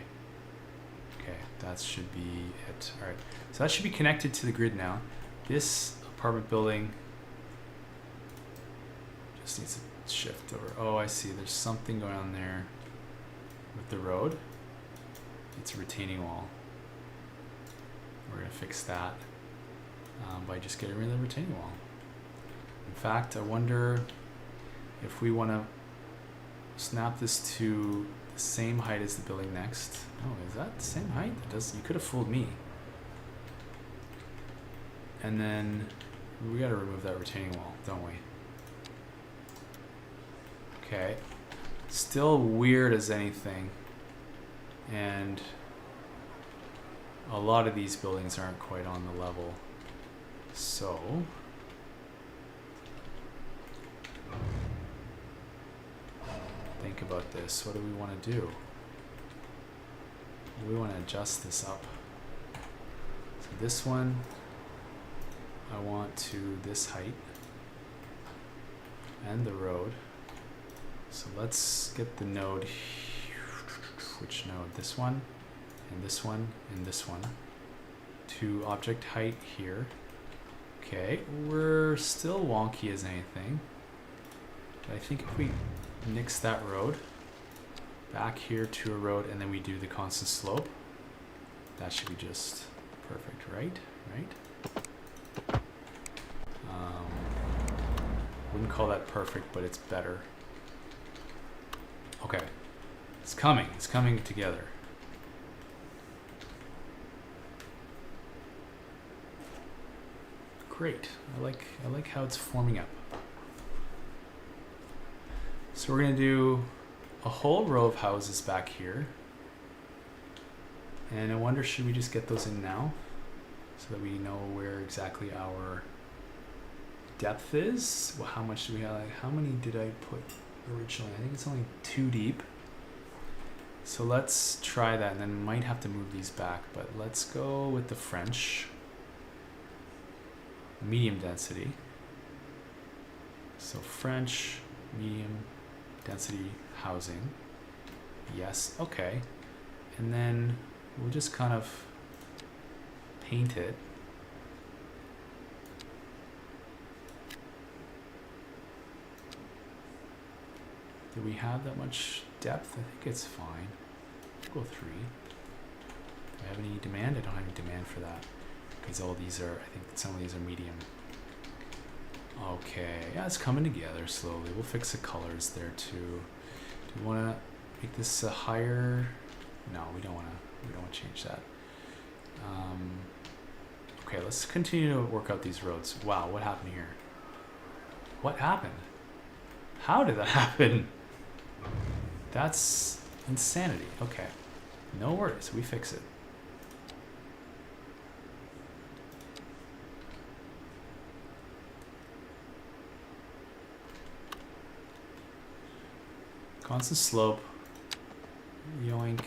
Okay, that should be it. All right, so that should be connected to the grid now. This apartment building just needs to shift over. Oh, I see. There's something going on there with the road. It's a retaining wall. We're going to fix that by just getting rid of the retaining wall. In fact, I wonder if we want to snap this to the same height as the building next. Oh, is that the same height? It does. You could have fooled me. And then we got to remove that retaining wall, don't we? Okay. Still weird as anything. And a lot of these buildings aren't quite on the level. So think about this. What do we want to do? We want to adjust this up. So this one, I want to this height and the road. So let's get the node. Which node? This one, and this one, and this one. To object height here. Okay, we're still wonky as anything. But I think if we nix that road back here to a road and then we do the constant slope, that should be just perfect, right? Wouldn't call that perfect, but it's better. Okay, it's coming together. Great, I like how it's forming up. So we're gonna do a whole row of houses back here. And I wonder, should we just get those in now so that we know where exactly our depth is? Well, how much do we have? How many did I put originally? I think it's only 2 deep. So let's try that, and then might have to move these back, but let's go with the French. Medium density. So French, medium density housing. Yes, okay. And then we'll just kind of paint it. Do we have that much depth? I think it's fine. We'll go 3. Do I have any demand? I don't have any demand for that. Because all these are, I think some of these are medium. Okay, yeah, it's coming together slowly. We'll fix the colors there too. Do we want to make this a higher? No, we don't want to change that. Okay, let's continue to work out these roads. Wow, what happened here? What happened? How did that happen? That's insanity. Okay, no worries, we fix it. Constant slope, yoink,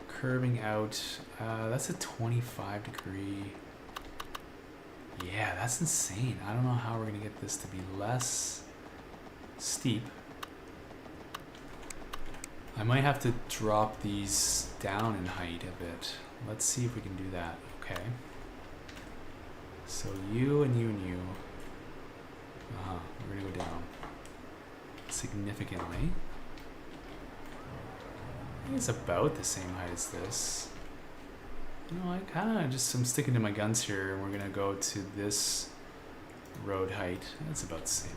curving out, that's a 25 degree. Yeah, that's insane. I don't know how we're gonna get this to be less steep. I might have to drop these down in height a bit. Let's see if we can do that. Okay. So you and you and you. We're gonna go down significantly. I think it's about the same height as this. You know, I'm sticking to my guns here, and we're gonna go to this road height. That's about the same.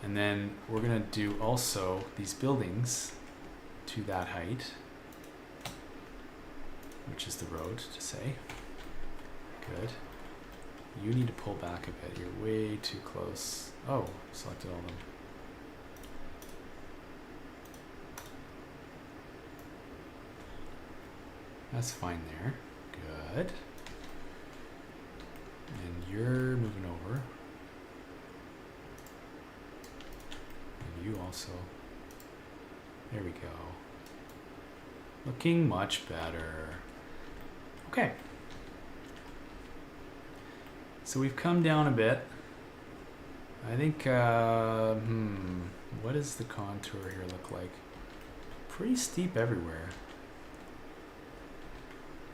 And then we're gonna do also these buildings to that height, which is the road to say. Good. You need to pull back a bit. You're way too close. Oh, selected all of them. That's fine there. Good. And you're moving over. And you also. There we go. Looking much better. Okay. So we've come down a bit. I think, what does the contour here look like? Pretty steep everywhere.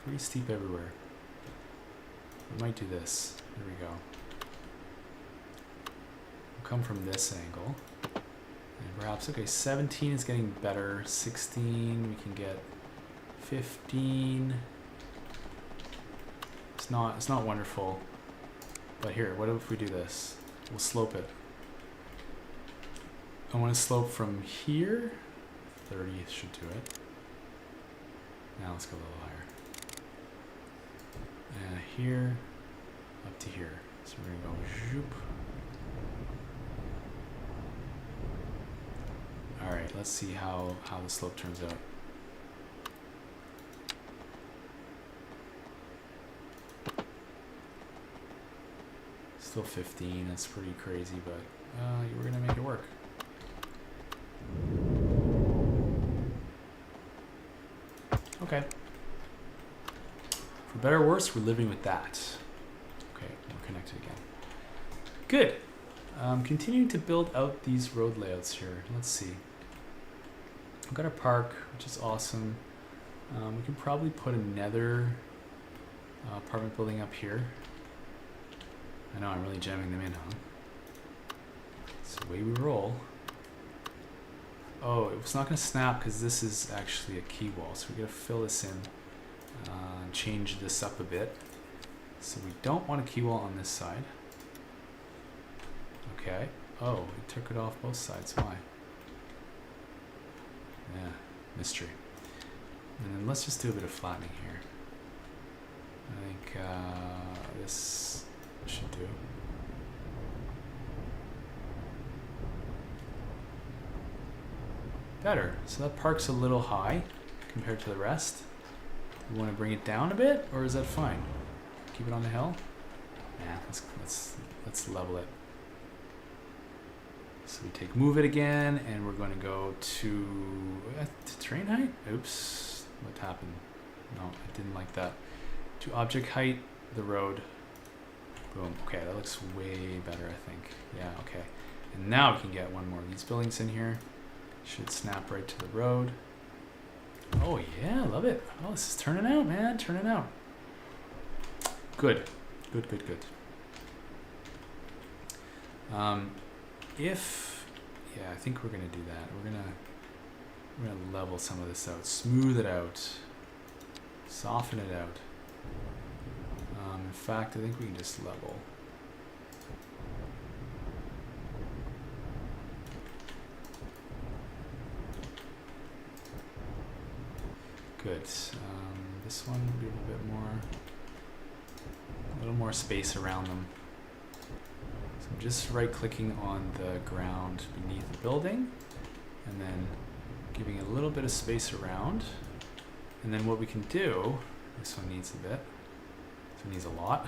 Pretty steep everywhere. We might do this. There we go. We'll come from this angle. And perhaps, okay, 17 is getting better. 16, we can get 15. It's not wonderful. But here, what if we do this? We'll slope it. I want to slope from here. 30 should do it. Now let's go a little higher. And here, up to here. So we're gonna go zoop. All right, let's see how the slope turns out. Still 15, that's pretty crazy, but we're gonna make it work. Okay. For better or worse, we're living with that. Okay, we're connected again. Good. Continuing to build out these road layouts here. Let's see. We've got a park, which is awesome. We can probably put another apartment building up here. I know I'm really jamming them in, huh? It's the way we roll. Oh, it's not going to snap because this is actually a key wall. So we're going to fill this in, change this up a bit. So we don't want a key wall on this side. Okay. Oh, we took it off both sides. Why? Yeah, mystery. And then let's just do a bit of flattening here. I think this should do. Better. So that park's a little high compared to the rest. We want to bring it down a bit, or is that fine? Keep it on the hill? Yeah, let's level it. So we move it again, and we're going to go to terrain height. Oops, what happened? No, I didn't like that. To object height, the road. Boom. Okay, that looks way better, I think. Yeah, okay. And now we can get one more of these buildings in here. Should snap right to the road. Oh yeah, love it. Oh, this is turning out, man. Turning out. Good. Good, good, good. Yeah, I think we're gonna do that. We're gonna level some of this out, smooth it out, soften it out. In fact, I think we can just level. Good. This one will be a little more space around them. So I'm just right-clicking on the ground beneath the building, and then giving a little bit of space around. And then what we can do, this one needs a bit. This one needs a lot.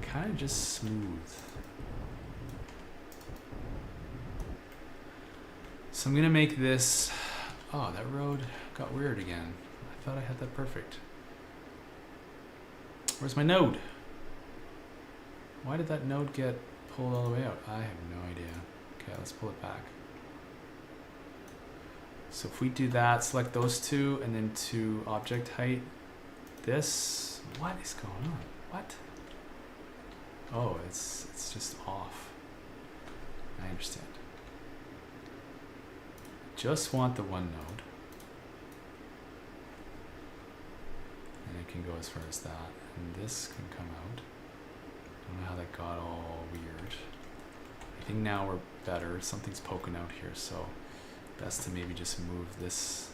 Kind of just smooth. So I'm gonna make this, oh, that road got weird again. I thought I had that perfect. Where's my node? Why did that node get pulled all the way out? I have no idea. Okay, let's pull it back. So if we do that, select those two, and then to object height, this, what is going on? What? Oh, it's just off. I understand. Just want the one node. can go as far as that. And this can come out. I don't know how that got all weird. I think now we're better. Something's poking out here, so best to maybe just move this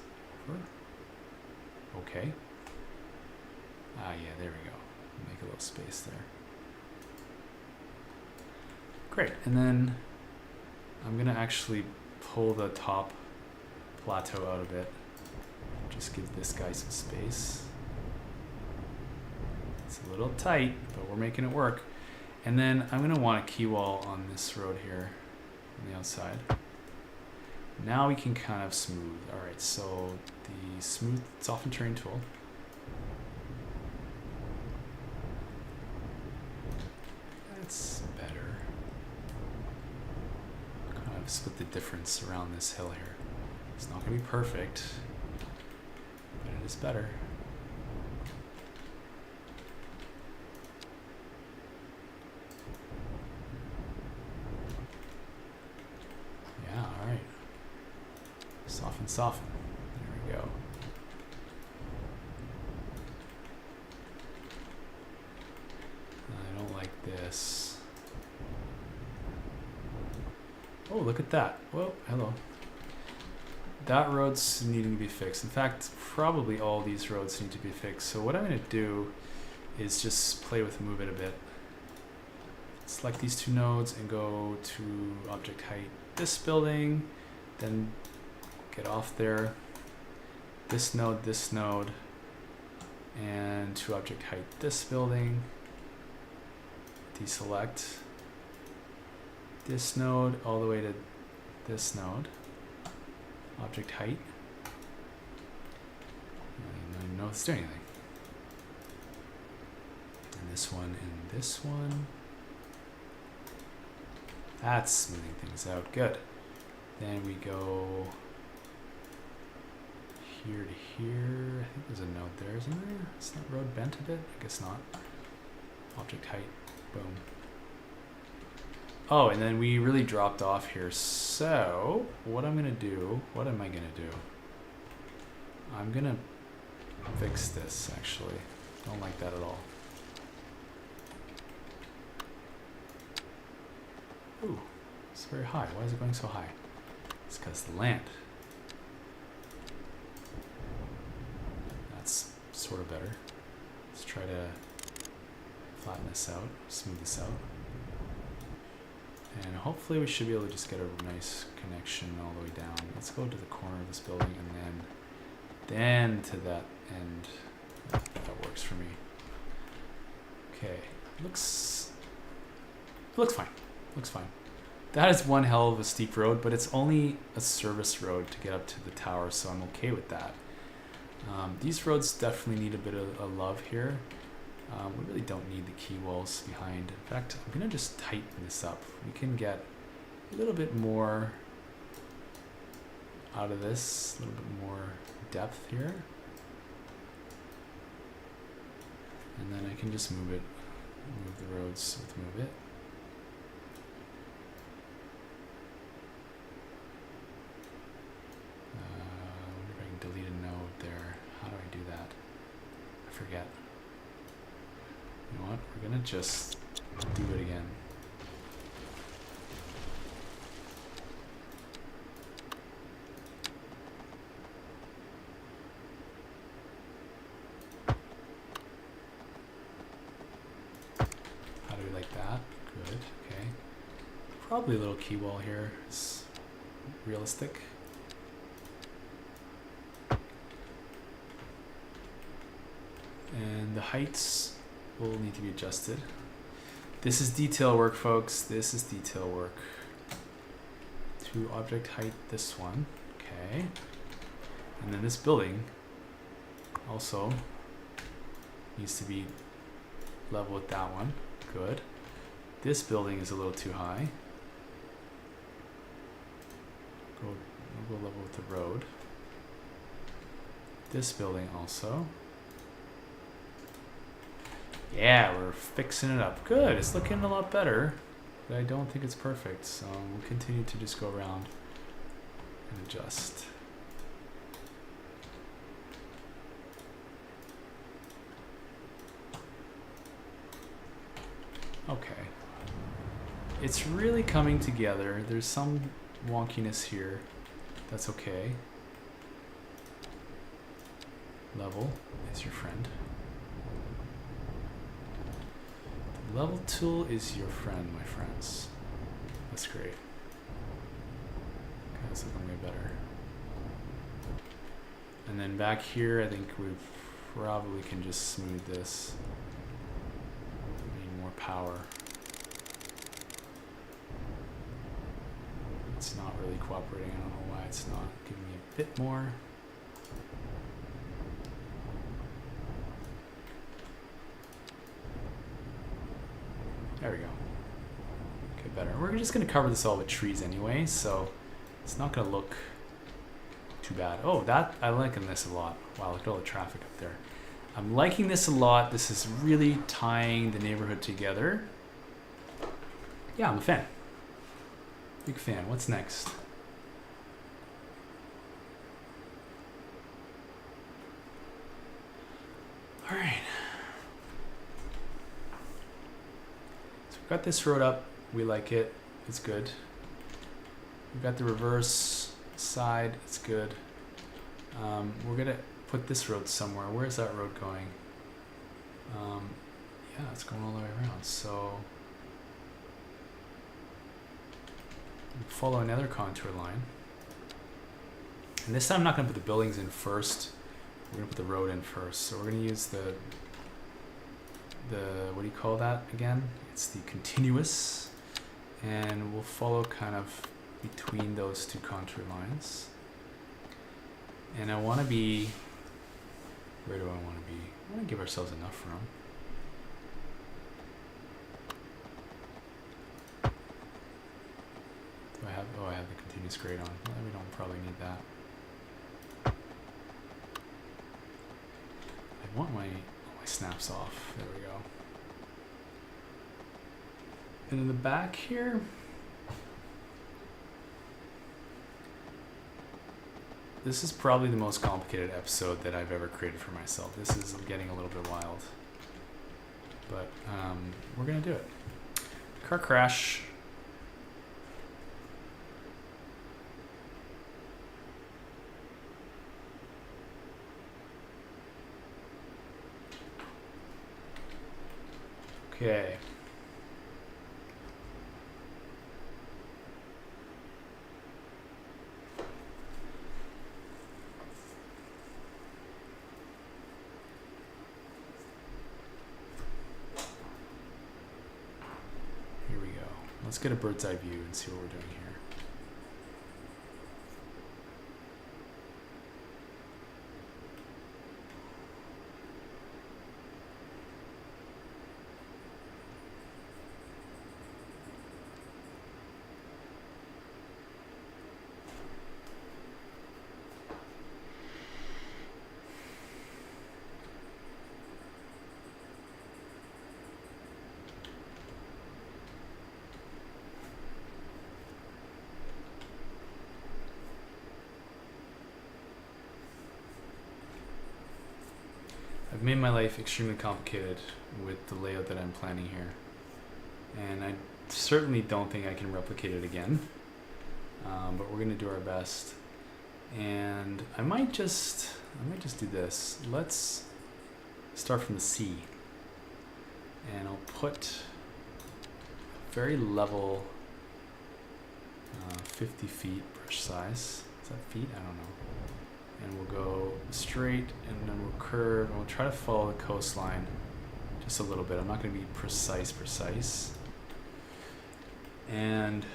over. Okay. Ah, yeah, there we go. Make a little space there. Great, and then I'm gonna actually pull the top plateau out a bit. Just give this guy some space. It's a little tight, but we're making it work. And then I'm gonna want a key wall on this road here on the outside. Now we can kind of smooth. All right, so the smooth soften terrain tool. That's better. Kind of split the difference around this hill here. It's not gonna be perfect, but it is better. Yeah, all right. Soften, soften. There we go. I don't like this. Oh, look at that. Whoa, hello. That road's needing to be fixed. In fact, probably all these roads need to be fixed. So what I'm going to do is just play with move it a bit. Select these two nodes and go to object height this building, then get off there. This node, and to object height this building. Deselect this node all the way to this node. Object height. I don't even know if it's doing anything. And this one and this one. That's smoothing things out. Good. Then we go here to here. I think there's a node there, isn't there? Is that road bent a bit? I guess not. Object height. Boom. Oh, and then we really dropped off here. So what I'm gonna do, what am I gonna do? I'm gonna fix this actually. Don't like that at all. Ooh, it's very high. Why is it going so high? It's because the land. That's sort of better. Let's try to flatten this out, smooth this out. And hopefully we should be able to just get a nice connection all the way down. Let's go to the corner of this building and then to that end. That works for me. Okay, looks fine. Looks fine. That is one hell of a steep road, but it's only a service road to get up to the tower, so I'm okay with that. These roads definitely need a bit of love here. We really don't need the key walls behind. In fact, I'm gonna just tighten this up. We can get a little bit more out of this, a little bit more depth here. And then I can just move it, move the roads with move it. I wonder if I can delete a node there. How do I do that? I forget. You know what? We're gonna just do it again. How do we like that? Good, okay. Probably a little key wall here. It's realistic. And the heights will need to be adjusted. This is detail work, folks. This is detail work. To object height this one. Okay. And then this building also needs to be level with that one. Good. This building is a little too high. We'll go level with the road. This building also. Yeah, we're fixing it up. Good, it's looking a lot better, but I don't think it's perfect, so we'll continue to just go around and adjust. Okay. It's really coming together. There's some wonkiness here. That's okay. Level is your friend. The level tool is your friend, my friends. That's great. Okay, that's looking way better. And then back here, I think we probably can just smooth this. We need more power. It's not really cooperating. I don't know why it's not giving me a bit more. There we go. Okay, better. We're just going to cover this all with trees anyway, so it's not going to look too bad. Oh, that I'm liking this a lot. Wow, look at all the traffic up there. I'm liking this a lot. This is really tying the neighborhood together. Yeah, I'm a fan. Big fan. What's next? All right. So we've got this road up. We like it. It's good. We've got the reverse side. It's good. We're gonna put this road somewhere. Where is that road going? Yeah, it's going all the way around. So follow another contour line. And this time I'm not gonna put the buildings in first. We're gonna put the road in first. So we're gonna use the what do you call that again? It's the continuous, and we'll follow kind of between those two contour lines. And I want to be, where do I want to be? I want to give ourselves enough room. Do I have, oh, I have the continuous grade on. Well, we don't probably need that. I want my snaps off. There we go. And in the back here, this is probably the most complicated episode that I've ever created for myself. This is getting a little bit wild, but we're gonna do it. Car crash. Okay. Here we go. Let's get a bird's eye view and see what we're doing here. I've made my life extremely complicated with the layout that I'm planning here, and I certainly don't think I can replicate it again, but we're gonna do our best. And I might just do this. Let's start from the sea, and I'll put a very level 50 feet brush size. Is that feet? I don't know. And we'll go straight, and then we'll curve, and we'll try to follow the coastline just a little bit. I'm not going to be precise. And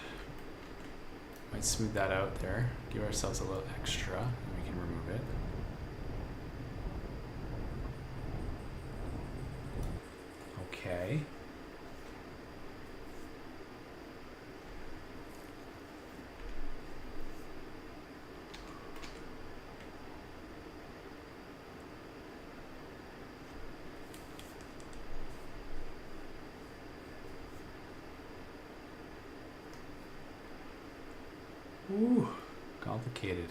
might smooth that out there. Give ourselves a little extra, and we can remove it. Okay. Ooh, complicated.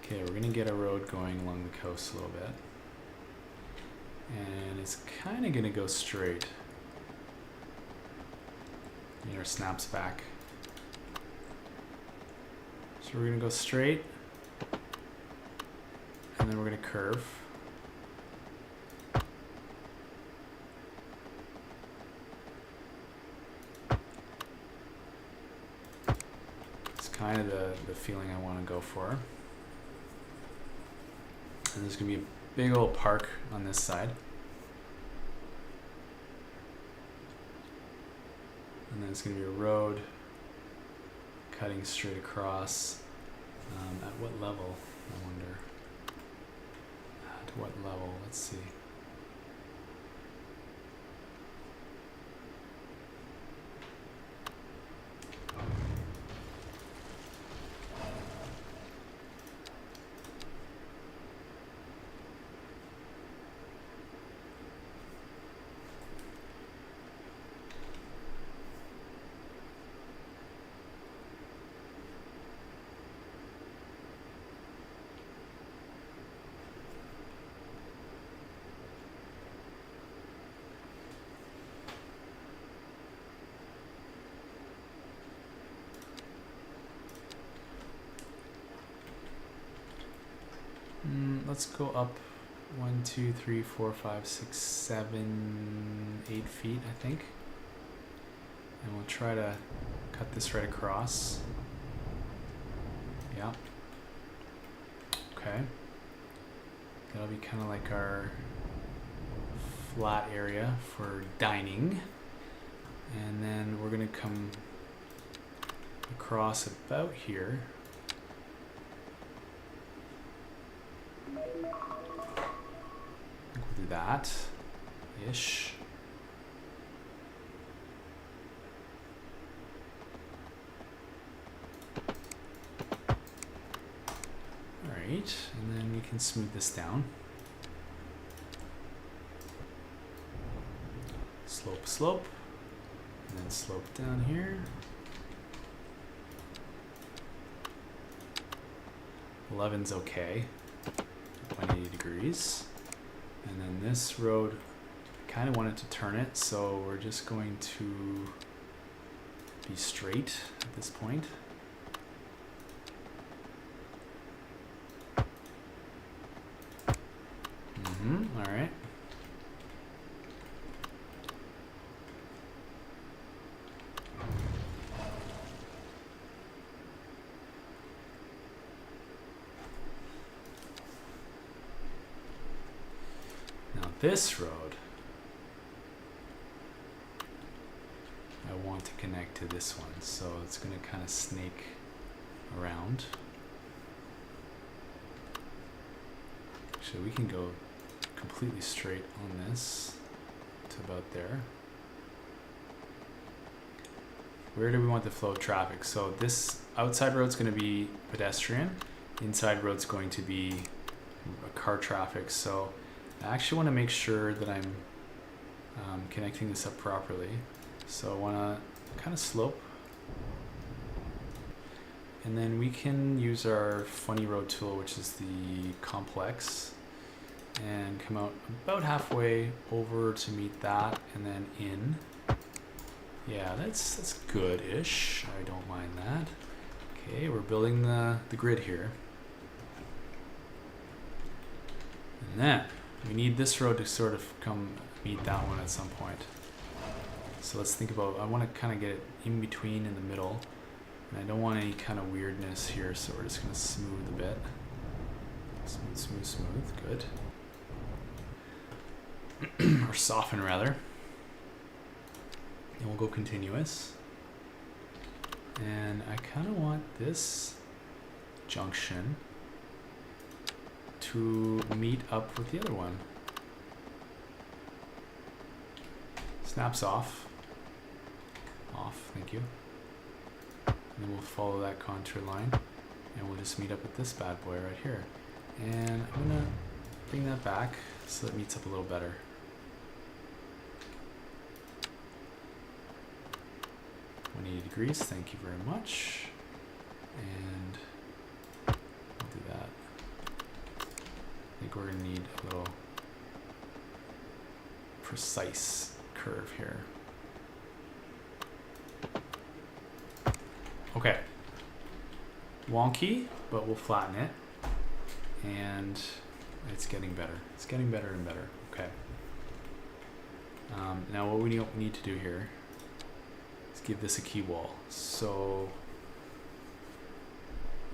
Okay, we're gonna get a road going along the coast a little bit. And it's kind of going to go straight. Meter snaps back. So we're going to go straight. And then we're going to curve. It's kind of the feeling I want to go for. And there's going to be a big old park on this side. And then it's going to be a road cutting straight across. At what level, I wonder? At what level? Let's see. Let's go up 1, 2, 3, 4, 5, 6, 7, 8 feet, I think. And we'll try to cut this right across. Yeah. Okay. That'll be kind of like our flat area for dining. And then we're going to come across about here. I think we'll do that-ish. Alright, and then we can smooth this down. Slope, slope, and then slope down here. 11's okay. 180 degrees. And then this road, I kind of wanted to turn it, so we're just going to be straight at this point. All right. This road, I want to connect to this one, so it's going to kind of snake around. Actually, we can go completely straight on this to about there. Where do we want the flow of traffic? So this outside road's going to be pedestrian, inside road's going to be car traffic. So I actually want to make sure that I'm connecting this up properly. So I want to kind of slope. And then we can use our funny road tool, which is the complex, and come out about halfway over to meet that and then in. Yeah, that's good-ish. I don't mind that. Okay, we're building the grid here. And then we need this road to sort of come meet that one at some point. So let's think about, I want to kind of get it in between, in the middle. And I don't want any kind of weirdness here, so we're just going to smooth a bit. Smooth, smooth, smooth. Good. Or soften, rather. And we'll go continuous. And I kind of want this junction to meet up with the other one. Snaps off. Off, thank you. And then we'll follow that contour line, and we'll just meet up with this bad boy right here. And I'm gonna bring that back so it meets up a little better. Degrees, thank you very much. And we'll do that. I think we're gonna need a little precise curve here. Okay. Wonky, but we'll flatten it. And it's getting better. It's getting better and better. Okay. Now what we need to do here is give this a key wall. So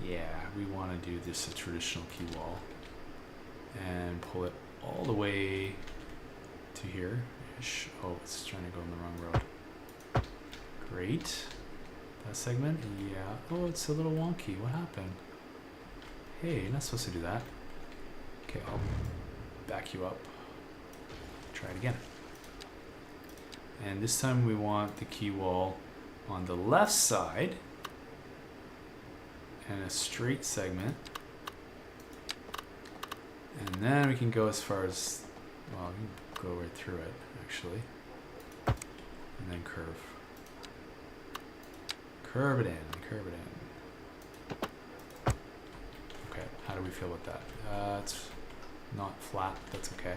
yeah, we want to do this a traditional key wall and pull it all the way to here. Oh, it's trying to go in the wrong road. Great. That segment? Yeah. Oh, it's a little wonky. What happened? Hey, you're not supposed to do that. Okay, I'll back you up. Try it again. And this time we want the key wall on the left side and a straight segment. And then we can go as far as, well, we can go right through it, actually. And then curve. Curve it in, curve it in. Okay, how do we feel about that? It's not flat, that's okay.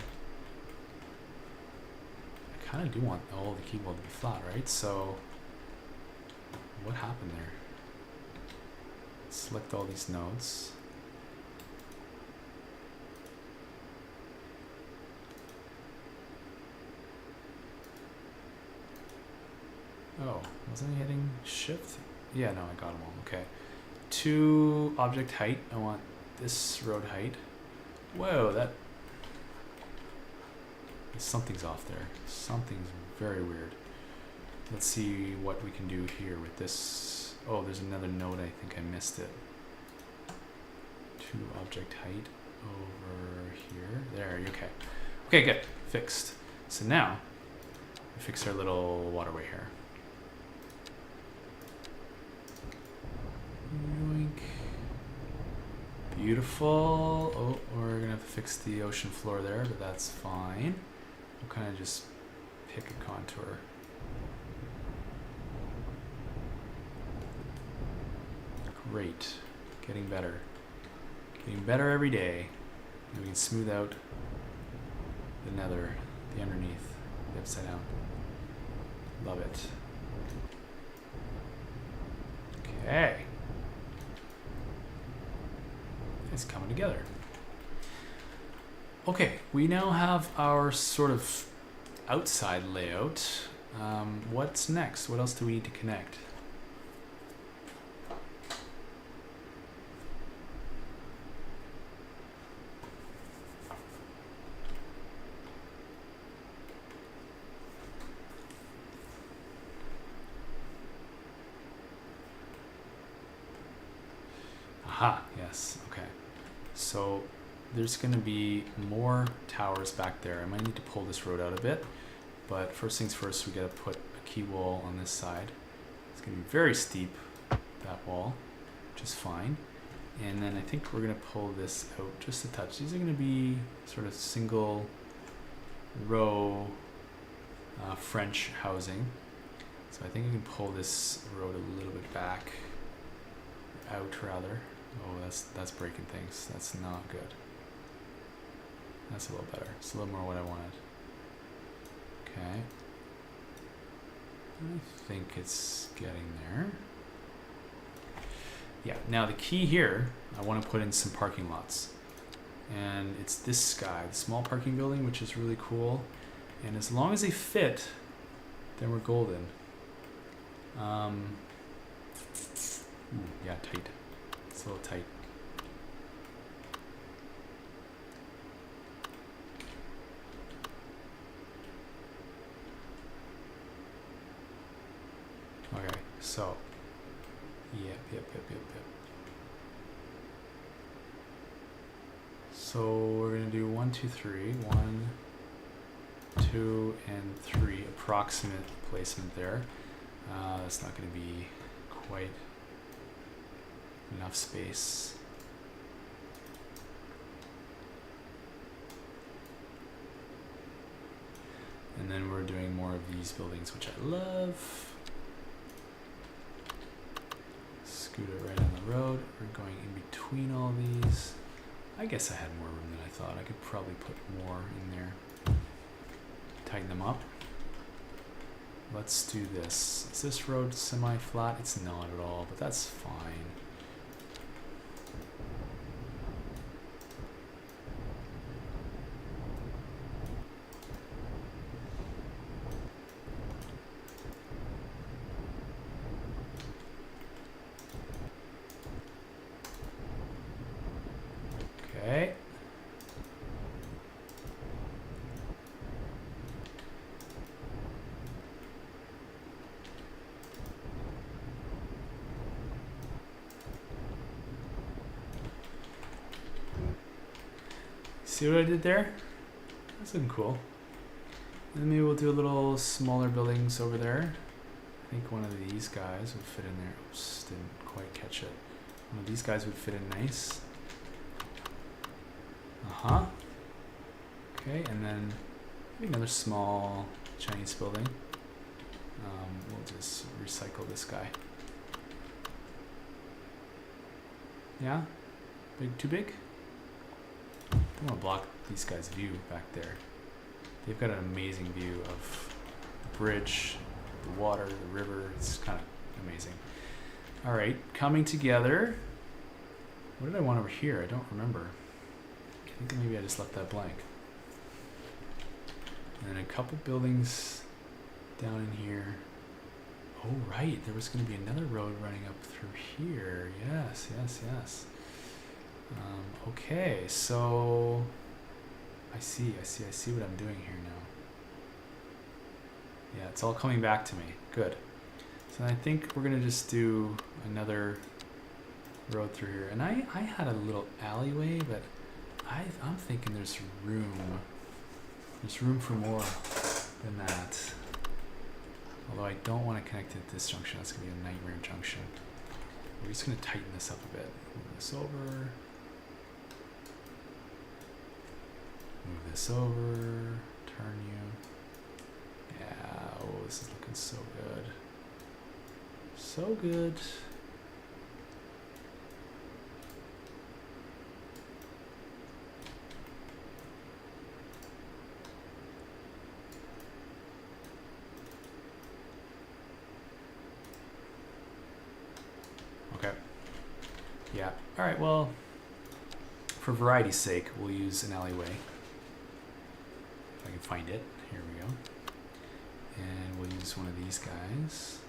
I kind of do want all the key wall to be flat, right? So, what happened there? Select all these nodes. Oh, wasn't I hitting shift? Yeah, no, I got them all. Okay. To object height, I want this road height. Whoa, something's off there. Something's very weird. Let's see what we can do here with this. Oh, there's another node. I think I missed it. To object height over here. There, okay. Okay, good. Fixed. So now, we fix our little waterway here. Yoink. Beautiful. Oh, we're gonna have to fix the ocean floor there, but that's fine. We'll kind of just pick a contour. Great. Getting better. Getting better every day. And we can smooth out the nether, the underneath, the upside down. Love it. Okay. It's coming together. Okay, we now have our sort of outside layout. What's next? What else do we need to connect? Aha, yes, okay. So there's going to be more towers back there. I might need to pull this road out a bit, but first things first, we got to put a key wall on this side. It's going to be very steep, that wall, which is fine. And then I think we're going to pull this out just a touch. These are going to be sort of single row French housing. So I think we can pull this road a little bit back, out rather. Oh, that's breaking things. That's not good. That's a little better. It's a little more what I wanted. Okay. I think it's getting there. Yeah, now the key here, I want to put in some parking lots. And it's this guy, the small parking building, which is really cool. And as long as they fit, then we're golden. Ooh, yeah, tight. It's a little tight. Okay, so, yep. So we're gonna do 1, 2, 3, 1, 2, and 3 approximate placement there. That's not gonna be quite enough space. And then we're doing more of these buildings, which I love. Scoot it right on the road. We're going in between all these. I guess I had more room than I thought. I could probably put more in there. tighten them up. Let's do this. Is this road semi-flat? It's not at all, but that's fine. Okay. See what I did there? That's looking cool. And then maybe we'll do a little smaller buildings over there. I think one of these guys would fit in there. Oops, didn't quite catch it. One of these guys would fit in nice. Uh-huh. Okay, and then maybe another small Chinese building. We'll just recycle this guy. Yeah? Big, too big? Don't want to block these guys' view back there. They've got an amazing view of the bridge, the water, the river. It's kind of amazing. All right, coming together. What did I want over here? I don't remember. I think maybe I just left that blank. And then a couple buildings down in here. Oh, right. There was going to be another road running up through here. Yes, yes, yes. Okay, so I see what I'm doing here now. Yeah, it's all coming back to me. Good. So I think we're gonna just do another road through here. And I had a little alleyway, but I'm thinking there's room. There's room for more than that. Although I don't want to connect it to this junction. That's gonna be a nightmare junction. We're just gonna tighten this up a bit. Move this over. Move this over, turn you. Yeah, oh, this is looking so good. So good. Okay. Yeah, all right, well, for variety's sake, we'll use an alleyway. I can find it. Here we go. And we'll use one of these guys.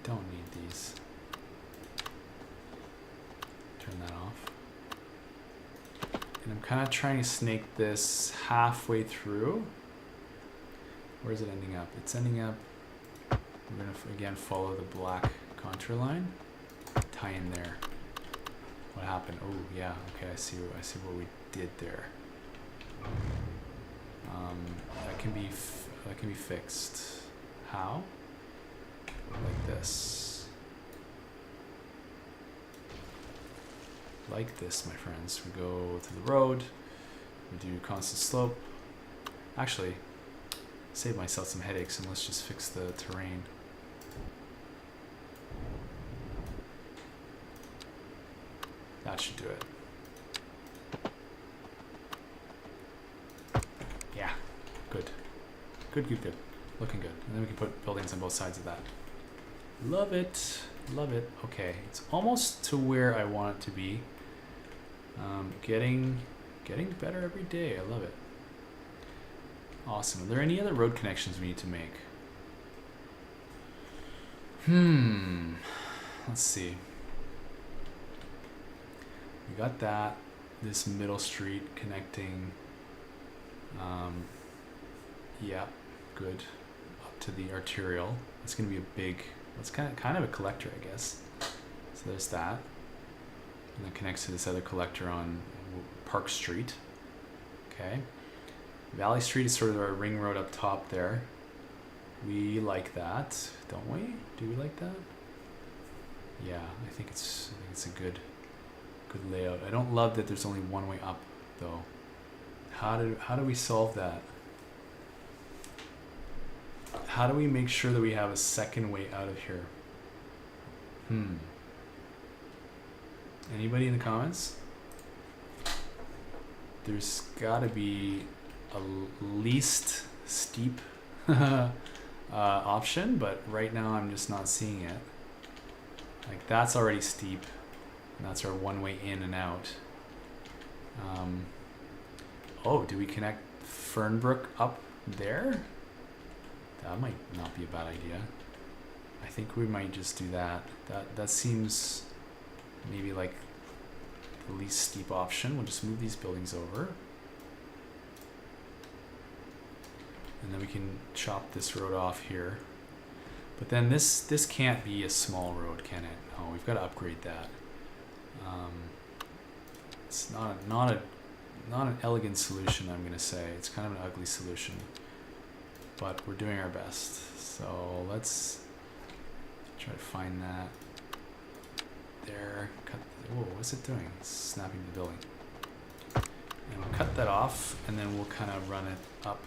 Don't need these. Turn that off. And I'm kind of trying to snake this halfway through. Where is it ending up? It's ending up, we're going to again follow the black contour line. Tie in there. What happened? Oh yeah, okay, I see what we did there. That can be fixed. How? Like this. Like this, my friends. We go to the road. We do constant slope. Actually, save myself some headaches and let's just fix the terrain. That should do it. Yeah, good. Good. Looking good. And then we can put buildings on both sides of that. Love it. Love it. Okay, it's almost to where I want it to be. Getting better every day. I love it. Awesome. Are there any other road connections we need to make? Let's see. We got that. This middle street connecting. Yeah, good. Up to the arterial. It's going to be a big. It's kind of a collector, I guess. So there's that. And it connects to this other collector on Park Street. Okay. Valley Street is sort of our ring road up top there. We like that, don't we? Do we like that? Yeah, I think it's a good layout. I don't love that there's only one way up though. How do we solve that? How do we make sure that we have a second way out of here? Anybody in the comments? There's gotta be least steep option, but right now I'm just not seeing it. Like that's already steep, and that's our one way in and out. Oh, do we connect Fernbrook up there? That might not be a bad idea. I think we might just do that. That seems maybe like the least steep option. We'll just move these buildings over. And then we can chop this road off here. But then this can't be a small road, can it? No, we've got to upgrade that. It's not an elegant solution, I'm gonna say. It's kind of an ugly solution, but we're doing our best. So let's try to find that there. Cut. Whoa, what's it doing? It's snapping the building. And we'll cut that off, and then we'll kind of run it up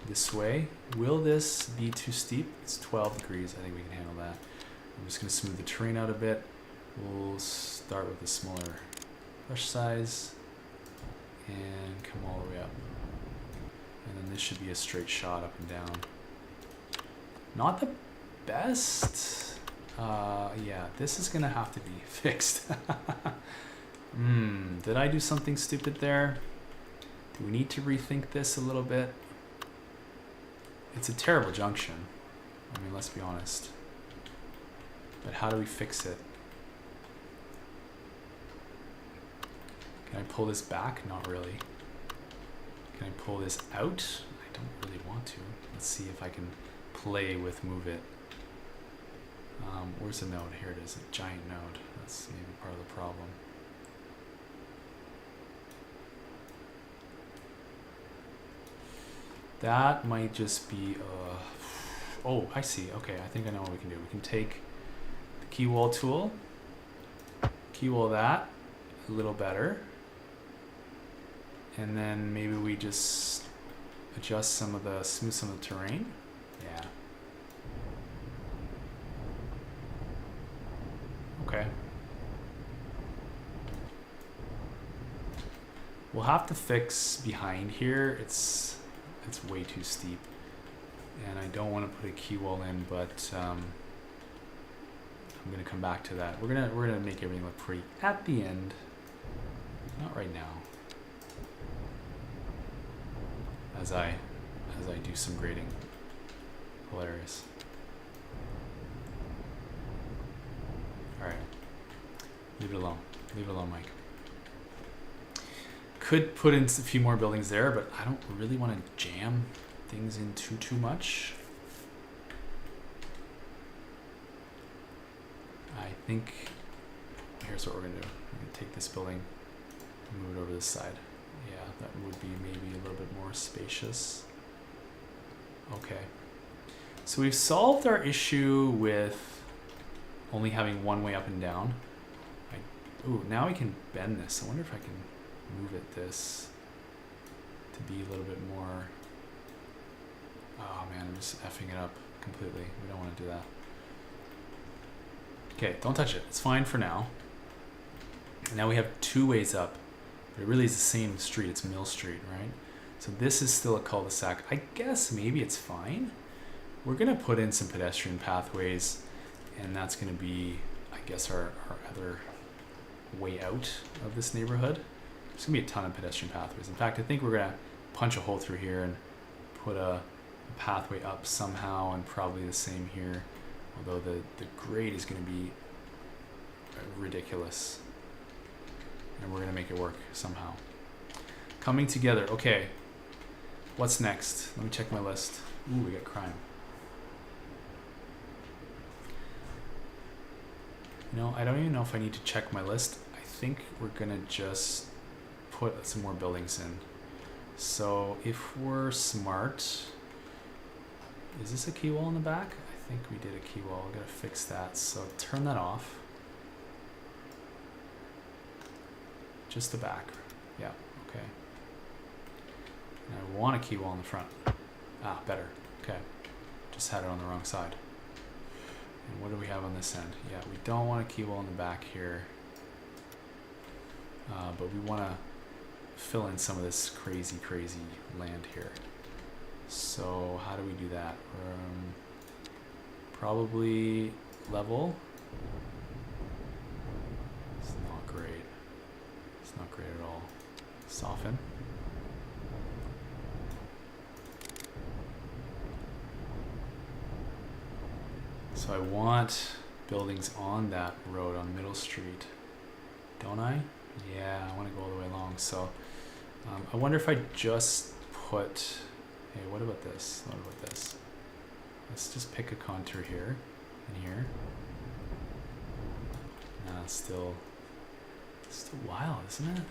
this way. Will this be too steep? It's 12 degrees. I think we can handle that. I'm just gonna smooth the terrain out a bit. We'll start with a smaller brush size and come all the way up. And then this should be a straight shot up and down. Not the best. Yeah, this is gonna have to be fixed. Did I do something stupid there? Do we need to rethink this a little bit? It's a terrible junction. I mean, let's be honest. But how do we fix it? Can I pull this back? Not really. Can I pull this out? I don't really want to. Let's see if I can play with move it. Where's the node? Here it is, a giant node. That's maybe part of the problem. That might just be, oh, I see. Okay, I think I know what we can do. We can take the key wall tool, key wall that a little better, and then maybe we just adjust smooth some of the terrain. Yeah. Okay. We'll have to fix behind here. It's way too steep, and I don't want to put a key wall in, but I'm gonna come back to that. We're gonna make everything look pretty at the end, not right now. As I do some grading. Hilarious. All right, leave it alone. Leave it alone, Mike. Could put in a few more buildings there, but I don't really want to jam things in too much. I think here's what we're gonna do. We're gonna take this building and move it over this side. Yeah, that would be maybe a little bit more spacious. Okay. So we've solved our issue with only having one way up and down. Ooh, now we can bend this. I wonder if I can move it this to be a little bit more. Oh man, I'm just effing it up completely. We don't want to do that. Okay, don't touch it. It's fine for now. Now we have two ways up, but it really is the same street. It's Mill Street, right? So this is still a cul-de-sac. I guess maybe it's fine. We're gonna put in some pedestrian pathways, and that's gonna be, I guess, our other way out of this neighborhood. There's gonna be a ton of pedestrian pathways. In fact, I think we're gonna punch a hole through here and put a pathway up somehow, and probably the same here. Although the grade is gonna be ridiculous, and we're gonna make it work somehow. Coming together. Okay, what's next? Let me check my list. Ooh, we got crime. You know, I don't even know if I need to check my list. I think we're gonna just put some more buildings in. So if we're smart, is this a key wall in the back? I think we did a key wall. We gotta fix that. So turn that off. Just the back. Yeah, okay. And I want a key wall in the front. Ah, better. Okay. Just had it on the wrong side. And what do we have on this end? Yeah, we don't want a key wall in the back here. But we want to fill in some of this crazy land here. So how do we do that? Probably level. It's not great. It's not great at all. Soften. So I want buildings on that road on Middle Street, don't I? Yeah, I want to go all the way along. So I wonder if I just put, hey, what about this? What about this? Let's just pick a contour here and here. Nah, still wild, isn't it?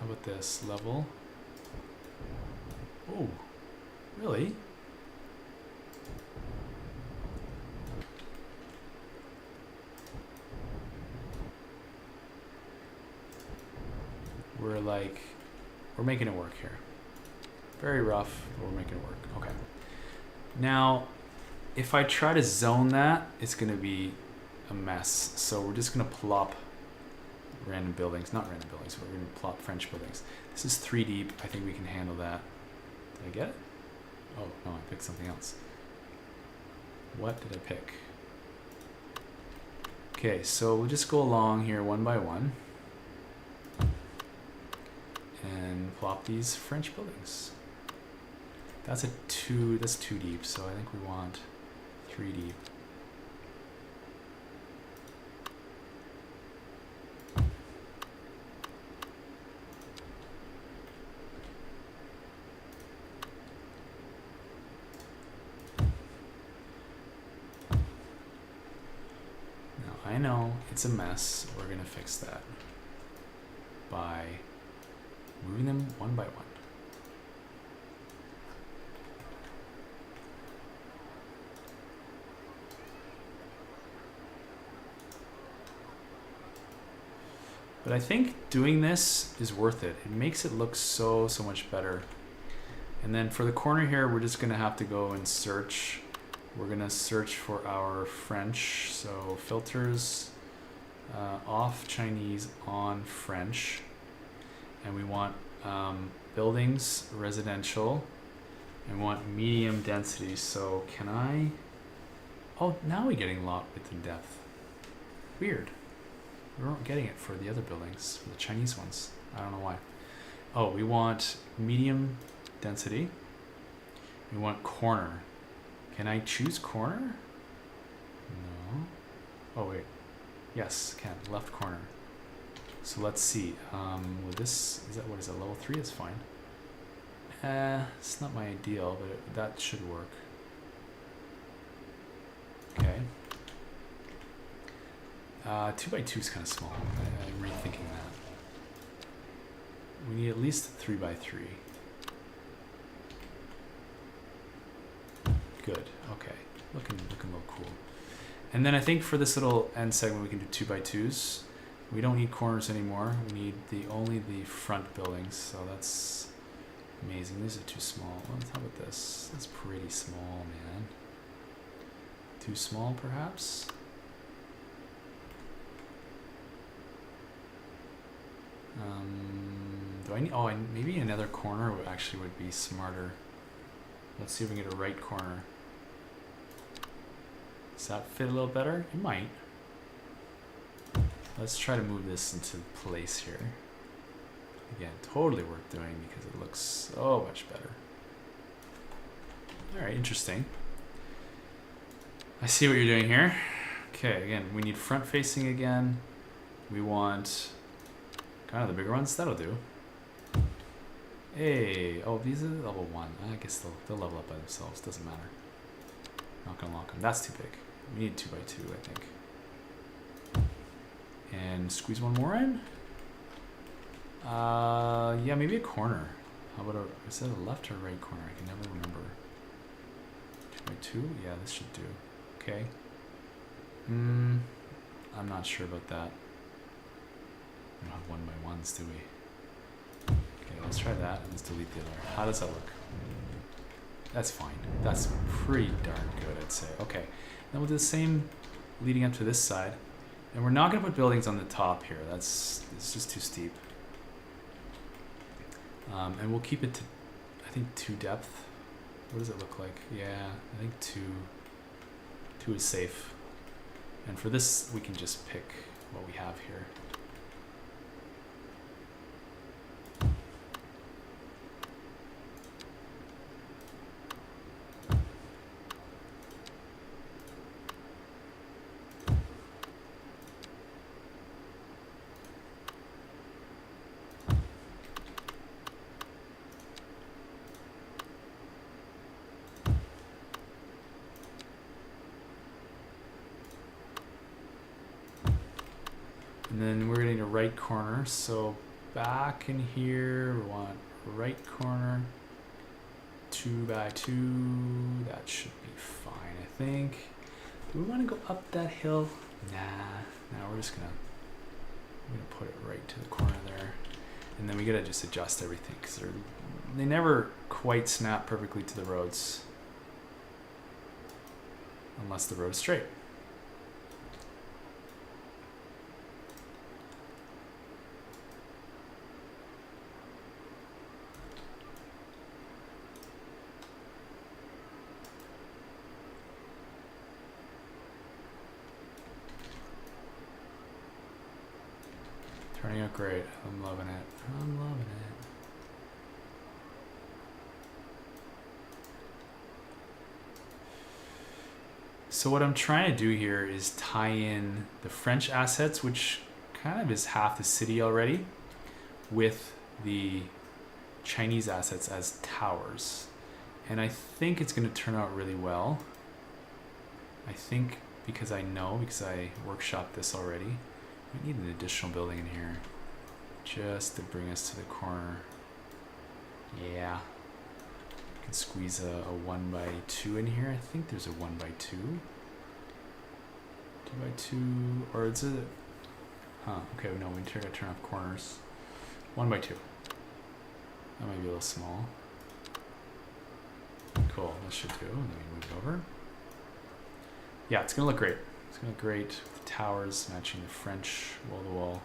How about this level? Oh, really? We're making it work here. Very rough, but we're making it work. Okay. Now, if I try to zone that, it's gonna be a mess. So we're just gonna plop random buildings, not random buildings, but we're gonna plop French buildings. This is 3 deep. I think we can handle that. Did I get it? Oh, no, I picked something else. What did I pick? Okay, so we'll just go along here one by one and plop these French buildings. That's too deep, so I think we want 3 deep. Now I know it's a mess. We're gonna fix that by moving them one by one. But I think doing this is worth it. It makes it look so much better. And then for the corner here, we're just gonna have to go and search. We're gonna search for our French. So filters, off Chinese, on French. And we want buildings, residential, and we want medium density. So can I? Oh, now we're getting lot width and depth. Weird. We weren't getting it for the other buildings, for the Chinese ones. I don't know why. Oh, we want medium density. We want corner. Can I choose corner? No. Oh wait. Yes, can. Left corner. So let's see. With this, what is it? Level 3 is fine. It's not my ideal, but that should work. Okay. 2x2 is kind of small. I'm rethinking that. We need at least 3x3. Good. Okay. Looking a little cool. And then I think for this little end segment, we can do 2x2s. We don't need corners anymore. We need only the front buildings. So that's amazing. These are too small. How about this? That's pretty small, man. Too small, perhaps? Do I need? Oh, maybe another corner would be smarter. Let's see if we can get a right corner. Does that fit a little better? It might. Let's try to move this into place here. Again, totally worth doing because it looks so much better. All right, interesting. I see what you're doing here. Okay, again, we need front facing again. We want kind of the bigger ones. That'll do. Hey, oh, these are level 1. I guess they'll level up by themselves. Doesn't matter. Not gonna lock them. That's too big. We need 2x2, I think. And squeeze one more in. Yeah, maybe a corner. How about is that a left or right corner? I can never remember. 2x2. Yeah, this should do. Okay. I'm not sure about that. We don't have 1x1s, do we? Okay, let's try that and let's delete the other. How does that look? That's fine. That's pretty darn good, I'd say. Okay, then we'll do the same leading up to this side. And we're not going to put buildings on the top here. It's just too steep. And we'll keep it to, I think, 2 depth. What does it look like? Yeah, I think 2 is safe. And for this, we can just pick what we have here. And then we're gonna need a right corner. So back in here, we want right corner, 2 by 2. That should be fine, I think. Do we want to go up that hill? Nah, we're gonna put it right to the corner there. And then we gotta just adjust everything because they never quite snap perfectly to the roads unless the road is straight. Turning out great. I'm loving it. I'm loving it. So what I'm trying to do here is tie in the French assets, which kind of is half the city already, with the Chinese assets as towers. And I think it's going to turn out really well. I think because I workshopped this already. We need an additional building in here just to bring us to the corner. Yeah. We can squeeze a 1 by 2 in here. I think there's a 1 by 2. 2 by 2, or is it? Okay, no, we gotta turn off corners. 1 by 2. That might be a little small. Cool, that should do. And then we move it over. Yeah, it's gonna look great. It's gonna look great with the towers matching the French wall-to-wall.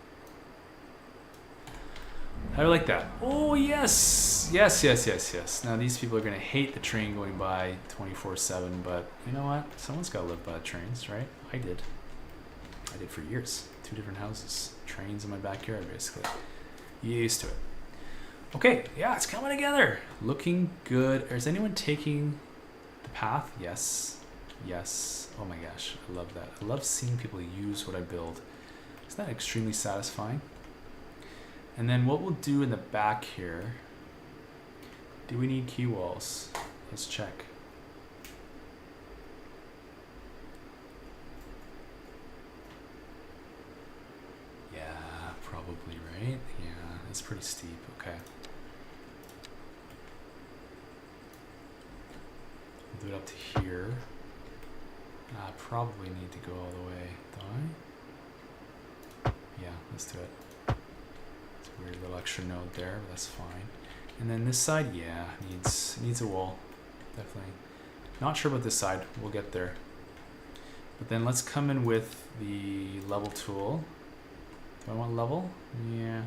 I like that. Oh, yes! Yes, yes, yes, yes. Now, these people are gonna hate the train going by 24/7, but you know what? Someone's gotta live by the trains, right? I did. I did for years. 2 different houses. Trains in my backyard, basically. You used to it. Okay, yeah, it's coming together. Looking good. Is anyone taking the path? Yes. Yes. Oh my gosh, I love that. I love seeing people use what I build. Isn't that extremely satisfying? And then what we'll do in the back here, do we need key walls? Let's check. Yeah, probably, right? Yeah, it's pretty steep. Okay. We'll do it up to here. I probably need to go all the way, don't I? Yeah, let's do it. It's a weird little extra node there, but that's fine. And then this side, yeah, needs a wall, definitely. Not sure about this side, we'll get there. But then let's come in with the level tool. Do I want level? Yeah.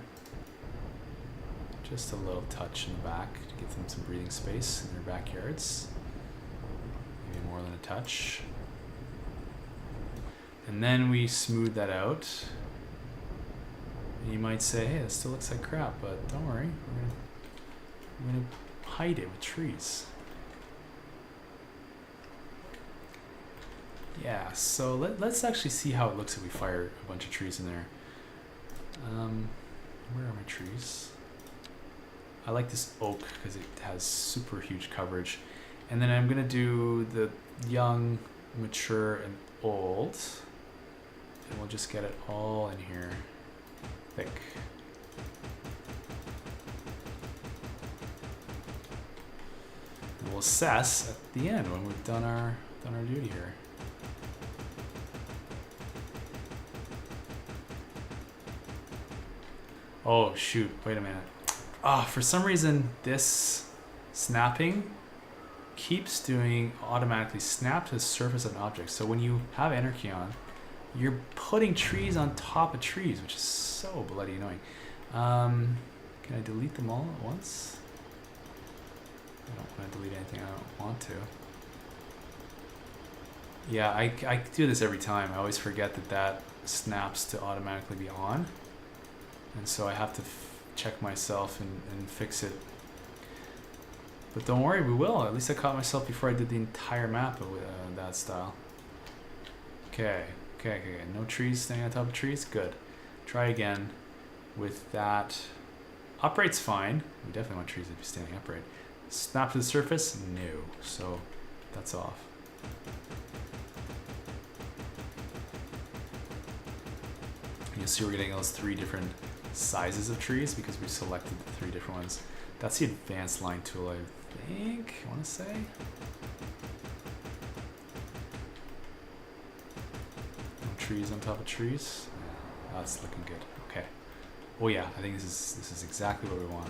Just a little touch in the back to give them some breathing space in their backyards. Maybe more than a touch. And then we smooth that out. And you might say, hey, that still looks like crap, but don't worry. We're gonna hide it with trees. Yeah, so let's actually see how it looks if we fire a bunch of trees in there. Where are my trees? I like this oak because it has super huge coverage. And then I'm gonna do the young, mature, and old. And we'll just get it all in here, thick. And we'll assess at the end when we've done our duty here. Oh shoot, wait a minute. For some reason this snapping keeps doing automatically snap to the surface of an object. So when you have anarchy on, you're putting trees on top of trees, which is so bloody annoying. Can I delete them all at once? I don't want to delete anything I don't want to. Yeah, I do this every time. I always forget that that snaps to automatically be on. And so I have to check myself and fix it. But don't worry, we will. At least I caught myself before I did the entire map of that style. Okay. No trees standing on top of trees. Good. Try again with that. Upright's fine. We definitely want trees to be standing upright. Snap to the surface? No. So that's off. You'll see we're getting those 3 different sizes of trees because we selected the 3 different ones. That's the advanced line tool, I think. I want to say. No trees on top of trees. Yeah, that's looking good. Okay. Oh yeah, I think this is exactly what we want.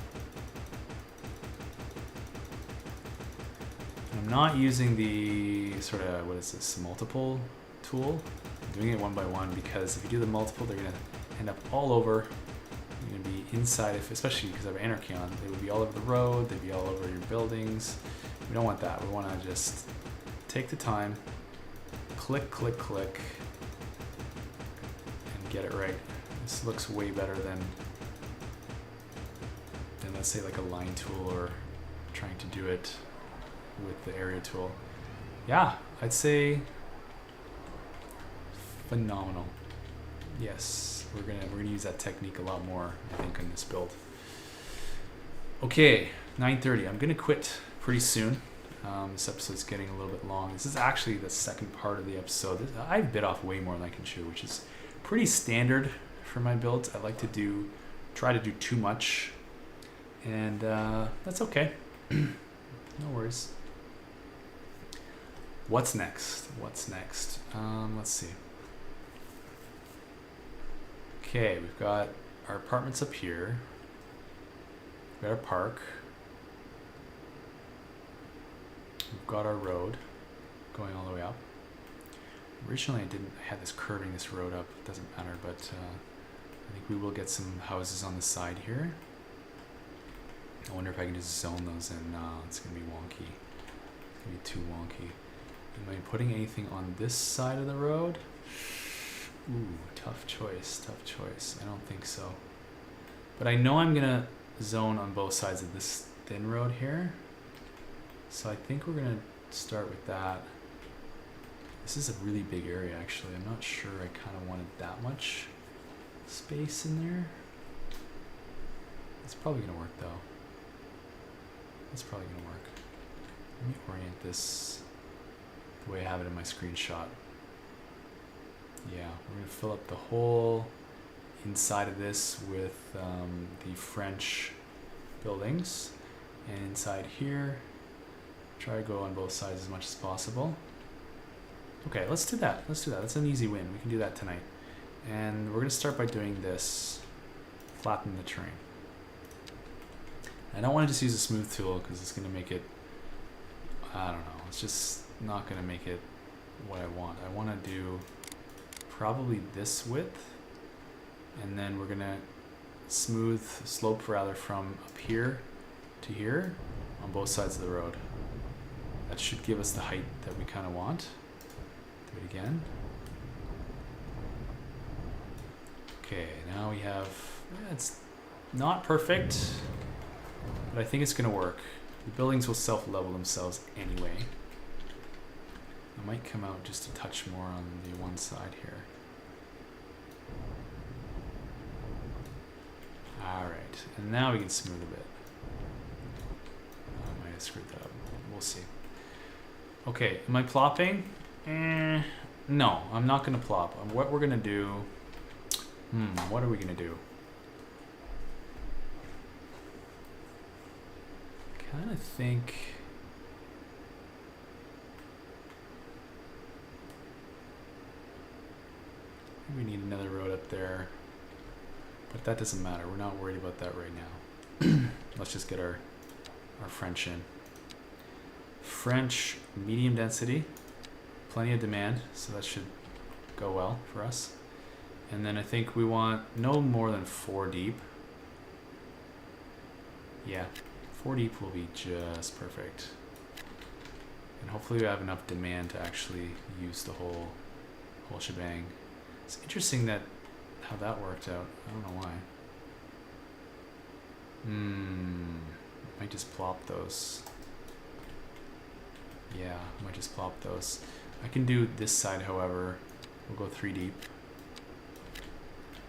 I'm not using the sort of, what is this, multiple tool. I'm doing it one by one because if you do the multiple, they're going to end up all over. You're going to be inside, especially because I have anarchy on. They would be all over the road, they'd be all over your buildings. We don't want that. We want to just take the time, click, and get it right. This looks way better than let's say like a line tool or trying to do it with the area tool. Yeah, I'd say phenomenal. Yes, we're gonna use that technique a lot more, I think, in this build. Okay, 9:30. I'm gonna quit pretty soon. This episode's getting a little bit long. This is actually the second part of the episode. I bit off way more than I can chew, which is pretty standard for my builds. I like to try to do too much, and that's okay. No worries. What's next? Let's see. Okay, we've got our apartments up here. We've got our park. We've got our road going all the way up. Originally I had this curving this road up. It doesn't matter, but I think we will get some houses on the side here. I wonder if I can just zone those in. No, it's going to be wonky. It's going to be too wonky. Am I putting anything on this side of the road? Ooh, tough choice. I don't think so. But I know I'm going to zone on both sides of this thin road here. So I think we're going to start with that. This is a really big area, actually. I'm not sure I kind of wanted that much space in there. It's probably going to work, though. It's probably going to work. Let me orient this the way I have it in my screenshot. Yeah, we're going to fill up the whole inside of this with the French buildings. And inside here, try to go on both sides as much as possible. Okay, let's do that. That's an easy win. We can do that tonight. And we're going to start by doing this, flatten the terrain. I don't want to just use a smooth tool because it's going to make it, I don't know, it's just not going to make it what I want. I want to do probably this width, and then we're going to slope rather from up here to here on both sides of the road. That should give us the height that we kind of want. Do it again. Okay, now we have, it's not perfect, but I think it's going to work. The buildings will self-level themselves anyway. I might come out just a touch more on the one side here. Alright, and now we can smooth a bit. I might have screwed that up. We'll see. Okay, am I plopping? No, I'm not going to plop. What we're going to do... what are we going to do? Kind of think... we need another road up there. But that doesn't matter. We're not worried about that right now. Let's just get our French in. French, medium density. Plenty of demand, so that should go well for us. And then I think we want no more than 4 deep. Yeah, 4 deep will be just perfect. And hopefully we have enough demand to actually use the whole shebang. It's interesting that how that worked out. I don't know why. Might just plop those. Yeah, might just plop those. I can do this side, however. We'll go 3 deep.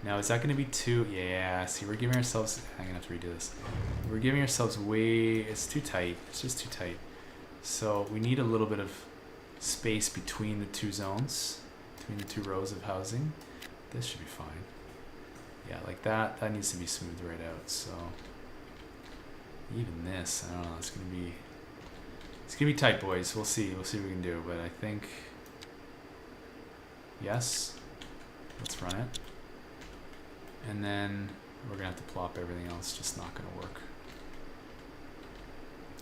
Now, is that going to be 2? Yeah, see, we're giving ourselves... I'm going to have to redo this. We're giving ourselves way... It's too tight. It's just too tight. So we need a little bit of space between the 2 zones, between the 2 rows of housing. This should be fine. Yeah, like that. That needs to be smoothed right out. So even this, I don't know. It's gonna be tight, boys. We'll see. We'll see what we can do. But I think yes. Let's run it. And then we're gonna have to plop everything else. Just not gonna work.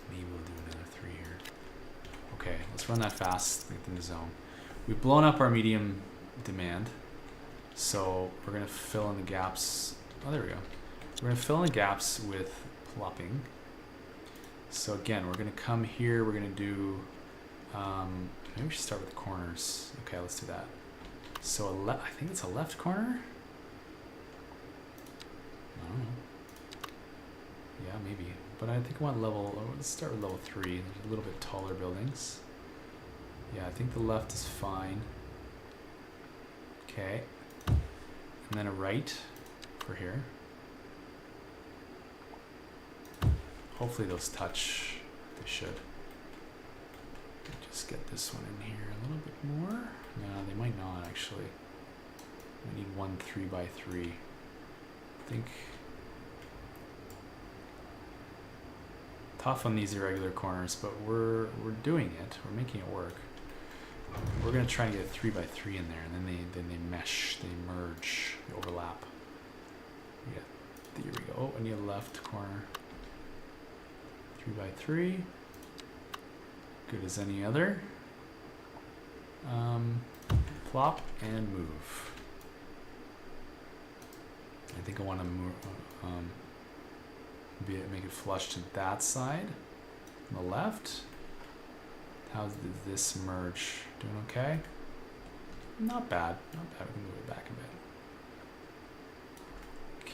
Maybe we'll do another 3 here. Okay, let's run that fast within the zone. We've blown up our medium demand. So we're gonna fill in the gaps. Oh, there we go. We're gonna fill in the gaps with plopping. So again, we're gonna come here. We're gonna do. Maybe we should start with corners. Okay, let's do that. So I think it's a left corner. I don't know. Yeah, maybe. But I think I want let's start with level 3. There's a little bit taller buildings. Yeah, I think the left is fine. Okay. And then a right for here. Hopefully those touch. They should. Just get this one in here a little bit more. No, they might not actually. We need 1 3x3. I think. Tough on these irregular corners, but we're doing it. We're making it work. We're gonna try and get 3x3 in there, and then they mesh, they merge, they overlap. Yeah, here we go. Oh, I need a left corner. 3x3. Good as any other. Plop and move. I think I want to move. Make it flush to that side. On the left. How did this merge? Doing okay? Not bad. Not bad. We can move it back a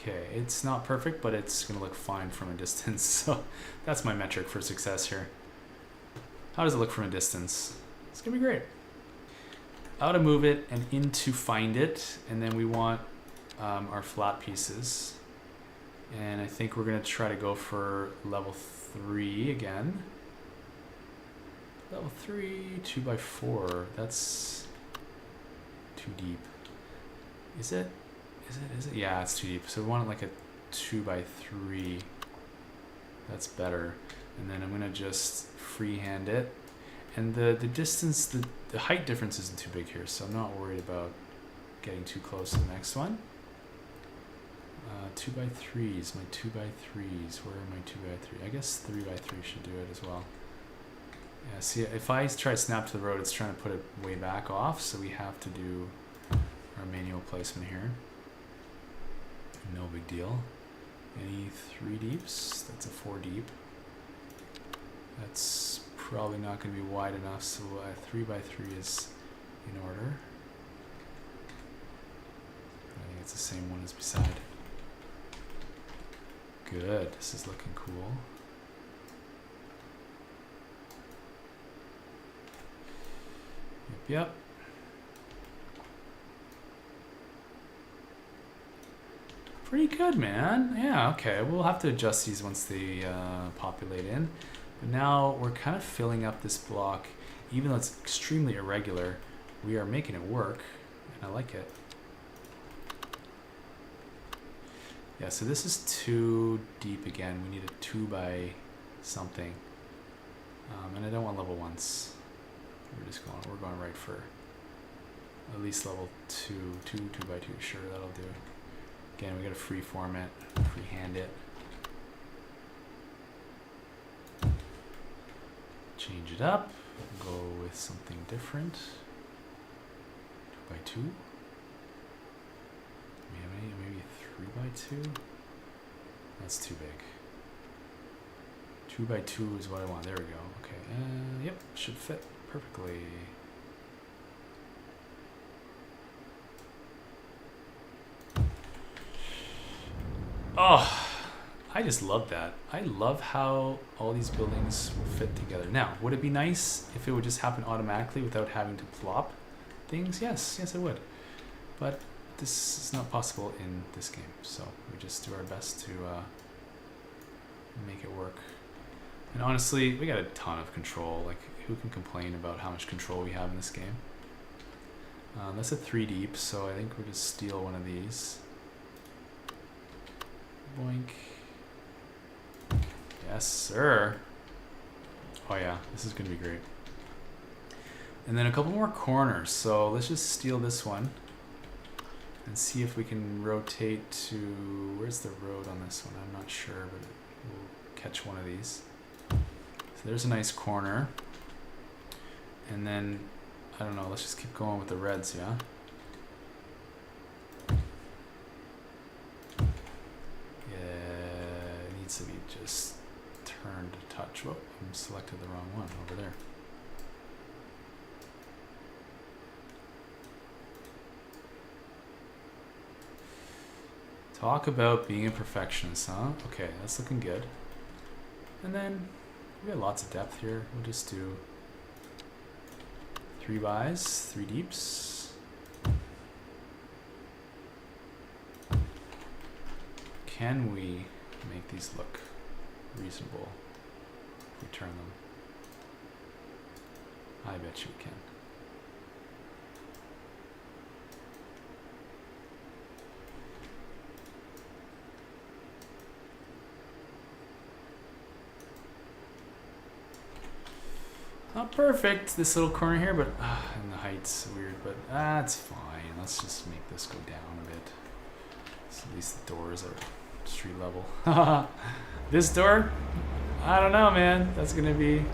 bit. Okay, it's not perfect, but it's going to look fine from a distance. So that's my metric for success here. How does it look from a distance? It's going to be great. Out of move it and into find it. And then we want our flat pieces. And I think we're going to try to go for level 3 again. Level 3, 2x4. That's too deep. Is it? Is it? Yeah, it's too deep. So we want like a 2x3. That's better. And then I'm going to just freehand it. And the distance, the height difference isn't too big here. So I'm not worried about getting too close to the next one. 2x3s, my 2x3s. Where are my 2x3? I guess 3x3 should do it as well. Yeah, see, if I try to snap to the road, it's trying to put it way back off, so we have to do our manual placement here. No big deal. Any 3 deeps? That's a 4 deep. That's probably not going to be wide enough, so 3x3 is in order. I think it's the same one as beside. Good, this is looking cool. Yep. Pretty good, man. Yeah, okay. We'll have to adjust these once they populate in. But now we're kind of filling up this block. Even though it's extremely irregular, we are making it work, and I like it. Yeah, so this is too deep again. We need a 2 by something. And I don't want level 1s. We're going right for at least level 2 by 2. Sure, that'll do. Again, we gotta freeform it, freehand it. Change it up, go with something different. 2 by 2. Maybe 3 by 2. That's too big. 2 by 2 is what I want. There we go. Okay. Yep. Should fit perfectly. Oh, I just love that. I love how all these buildings will fit together. Now, would it be nice if it would just happen automatically without having to plop things? Yes, yes it would. But this is not possible in this game, so we just do our best to make it work. And honestly, we got a ton of control. Like, who can complain about how much control we have in this game? That's a 3 deep, so I think we'll just steal one of these. Boink. Yes, sir. Oh yeah, this is gonna be great. And then a couple more corners. So let's just steal this one and see if we can rotate to, where's the road on this one? I'm not sure, but we'll catch one of these. So there's a nice corner. And then, I don't know, let's just keep going with the reds, yeah? To be just turned a touch. Whoa, I selected the wrong one over there. Talk about being a perfectionist, huh? Okay, that's looking good. And then we got lots of depth here. We'll just do 3 bys, 3 deeps. Can we make these look reasonable if we turn them? I bet you we can. Not perfect, this little corner here, but and the height's weird, but that's fine. Let's just make this go down a bit. So at least the doors are street level. This door, I don't know, man. That's gonna be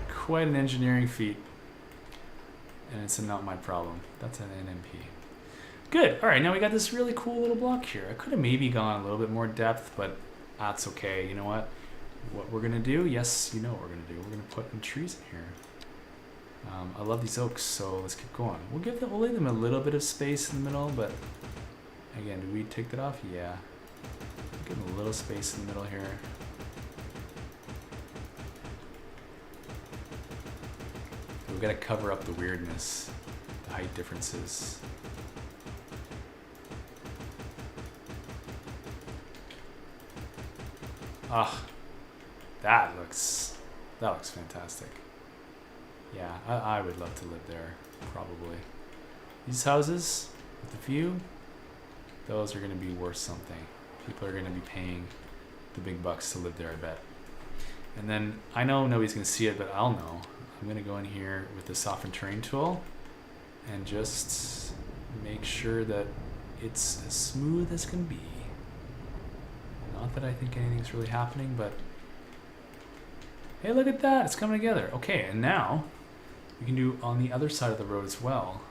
quite an engineering feat, and it's not my problem. That's an NMP. Good. All right, now we got this really cool little block here. I could have maybe gone a little bit more depth, but that's okay. You know what? What we're gonna do? Yes, you know what we're gonna do. We're gonna put some trees in here. I love these oaks, so let's keep going. We'll leave them a little bit of space in the middle, but again, do we take that off? Yeah. Give them a little space in the middle here. We've got to cover up the weirdness, the height differences. Ah, that looks fantastic. Yeah, I would love to live there, probably. These houses with the view, those are going to be worth something. People are going to be paying the big bucks to live there, I bet. And then, I know nobody's going to see it, but I'll know. I'm going to go in here with the soften terrain tool and just make sure that it's as smooth as can be. Not that I think anything's really happening, but hey, look at that, it's coming together. Okay, and now we can do on the other side of the road as well.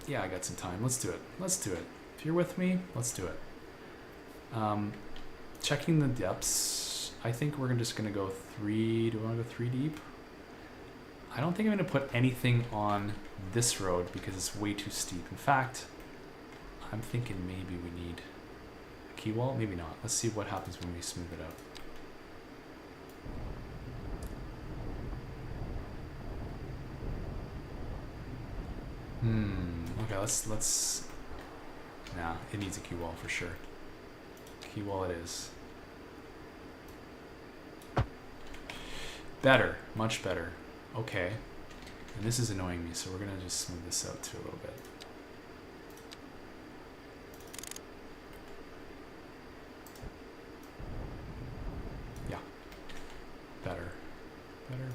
Yeah, I got some time. Let's do it. Let's do it. If you're with me, let's do it. Checking the depths. I think we're just going to go 3. Do we want to go 3 deep? I don't think I'm going to put anything on this road because it's way too steep. In fact, I'm thinking maybe we need a key wall. Maybe not. Let's see what happens when we smooth it out. Okay, let's. Nah, it needs a key wall for sure. Key wall it is. Better, much better. Okay. And this is annoying me, so we're gonna just smooth this out too a little bit. Yeah. Better. Better.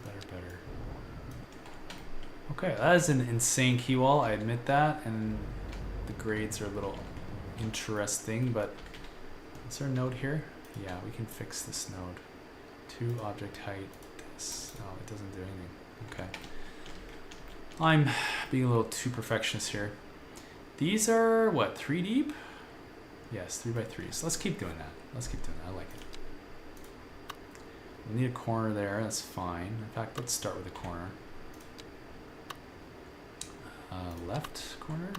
Okay, that is an insane key wall, I admit that, and the grades are a little interesting, but is there a node here? Yeah, we can fix this node. 2 object height. This. Oh, it doesn't do anything. Okay. I'm being a little too perfectionist here. These are, what, 3 deep? Yes, 3 by 3. So let's keep doing that. I like it. We'll need a corner there, that's fine. In fact, let's start with a corner. Left corner,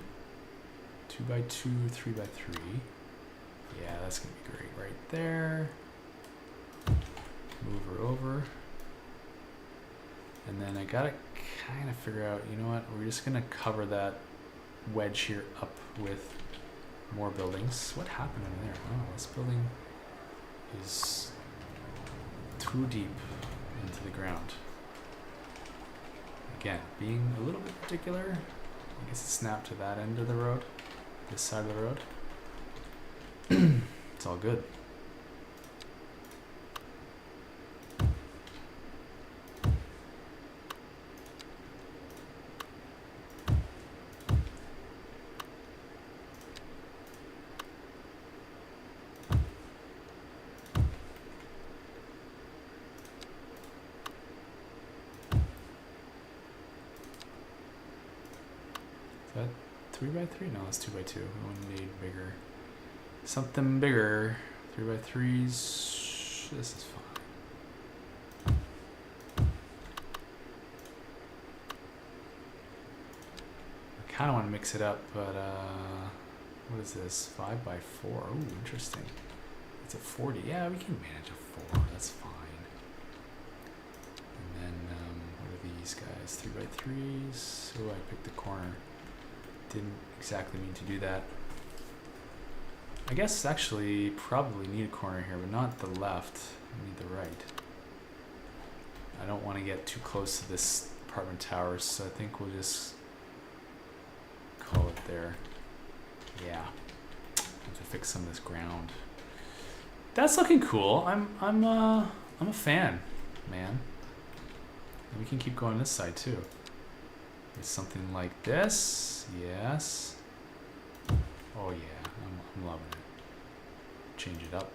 2x2, 3x3. Yeah, that's gonna be great right there. Move her over. And then I gotta kind of figure out, you know what, we're just gonna cover that wedge here up with more buildings. What happened over there? Oh, this building is too deep into the ground. Again, being a little bit particular, I guess it snapped to that end of the road, this side of the road. It's all good. Is that 3x3? No, it's 2x2. We need bigger. Something bigger. 3x3s. This is fine. I kind of want to mix it up, but what is this? 5x4. Ooh, interesting. It's a 40. Yeah, we can manage a 4. That's fine. And then what are these guys? 3x3s. Oh, I picked the corner. Didn't exactly mean to do that. I guess actually probably need a corner here, but not the left. I need the right. I don't want to get too close to this apartment tower, so I think we'll just call it there. Yeah. Have to fix some of this ground. That's looking cool. I'm a fan, man. And we can keep going this side too. It's something like this. Yes. Oh yeah, I'm loving it. Change it up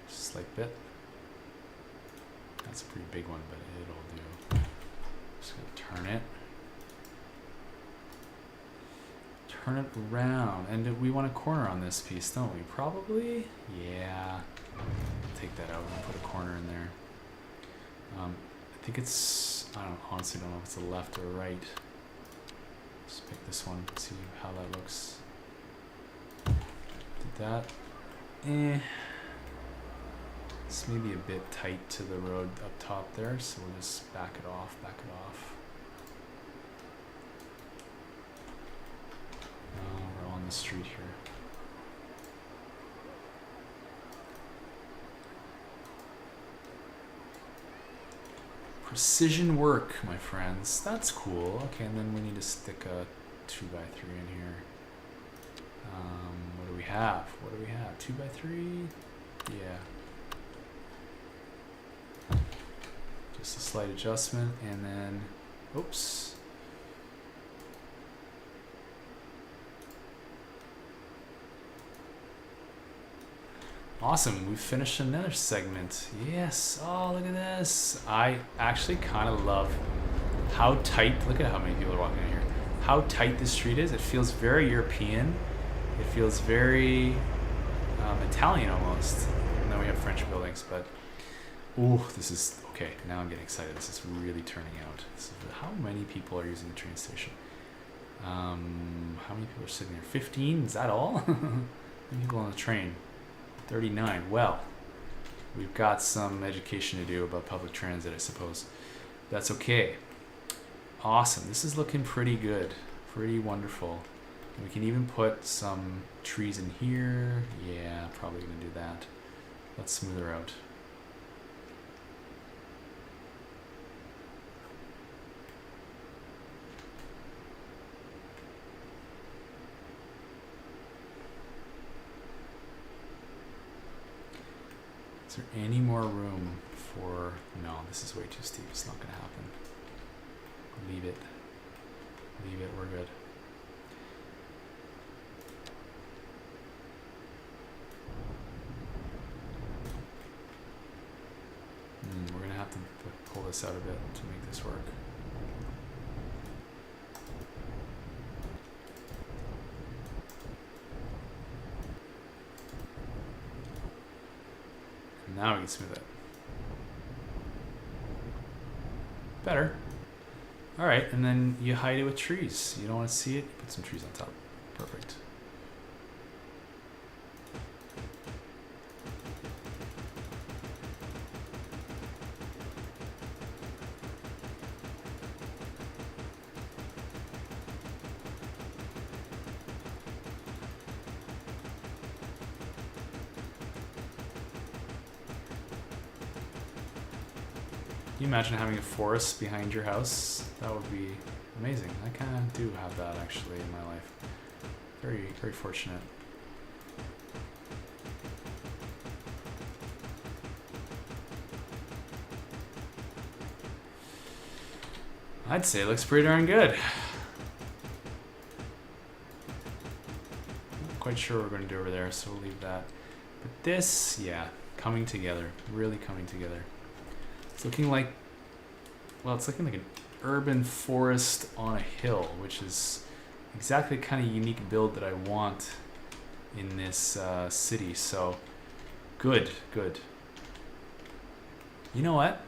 just a slight bit. That's a pretty big one, but it'll do. Just gonna turn it. Turn it around. And we want a corner on this piece, don't we? Probably? Yeah. Take that out and put a corner in there. I think it's, I honestly don't know if it's the left or right. Let's pick this one, see how that looks. Did that. It's maybe a bit tight to the road up top there, so we'll just back it off, we're on the street here. Precision work, my friends. That's cool. Okay, and then we need to stick a 2x3 in here. What do we have? 2x3? Yeah. Just a slight adjustment, and then, oops. Awesome, we've finished another segment. Yes, oh, look at this. I actually kind of love how tight, look at how many people are walking in here. How tight this street is. It feels very European. It feels very Italian almost. And then we have French buildings, but, ooh, this is, okay, now I'm getting excited. This is really turning out. This is, how many people are using the train station? How many people are sitting there? 15, is that all? How many people on the train? 39. Well, we've got some education to do about public transit, I suppose. That's okay. Awesome. This is looking pretty good. Pretty wonderful. And we can even put some trees in here. Yeah, probably going to do that. Let's smooth her out. Is there any more room for... No, this is way too steep. It's not going to happen. Leave it. Leave it. We're good. We're going to have to pull this out a bit to make this work. Now we can smooth it. Better. All right, and then you hide it with trees. You don't want to see it, put some trees on top. Perfect. Can you imagine having a forest behind your house? That would be amazing. I kind of do have that actually in my life. Very, very fortunate. I'd say it looks pretty darn good. Not quite sure what we're going to do over there, so we'll leave that. But this, yeah, coming together, really coming together. It's looking like, well, it's looking like an urban forest on a hill, which is exactly the kind of unique build that I want in this city. So good, good. You know what?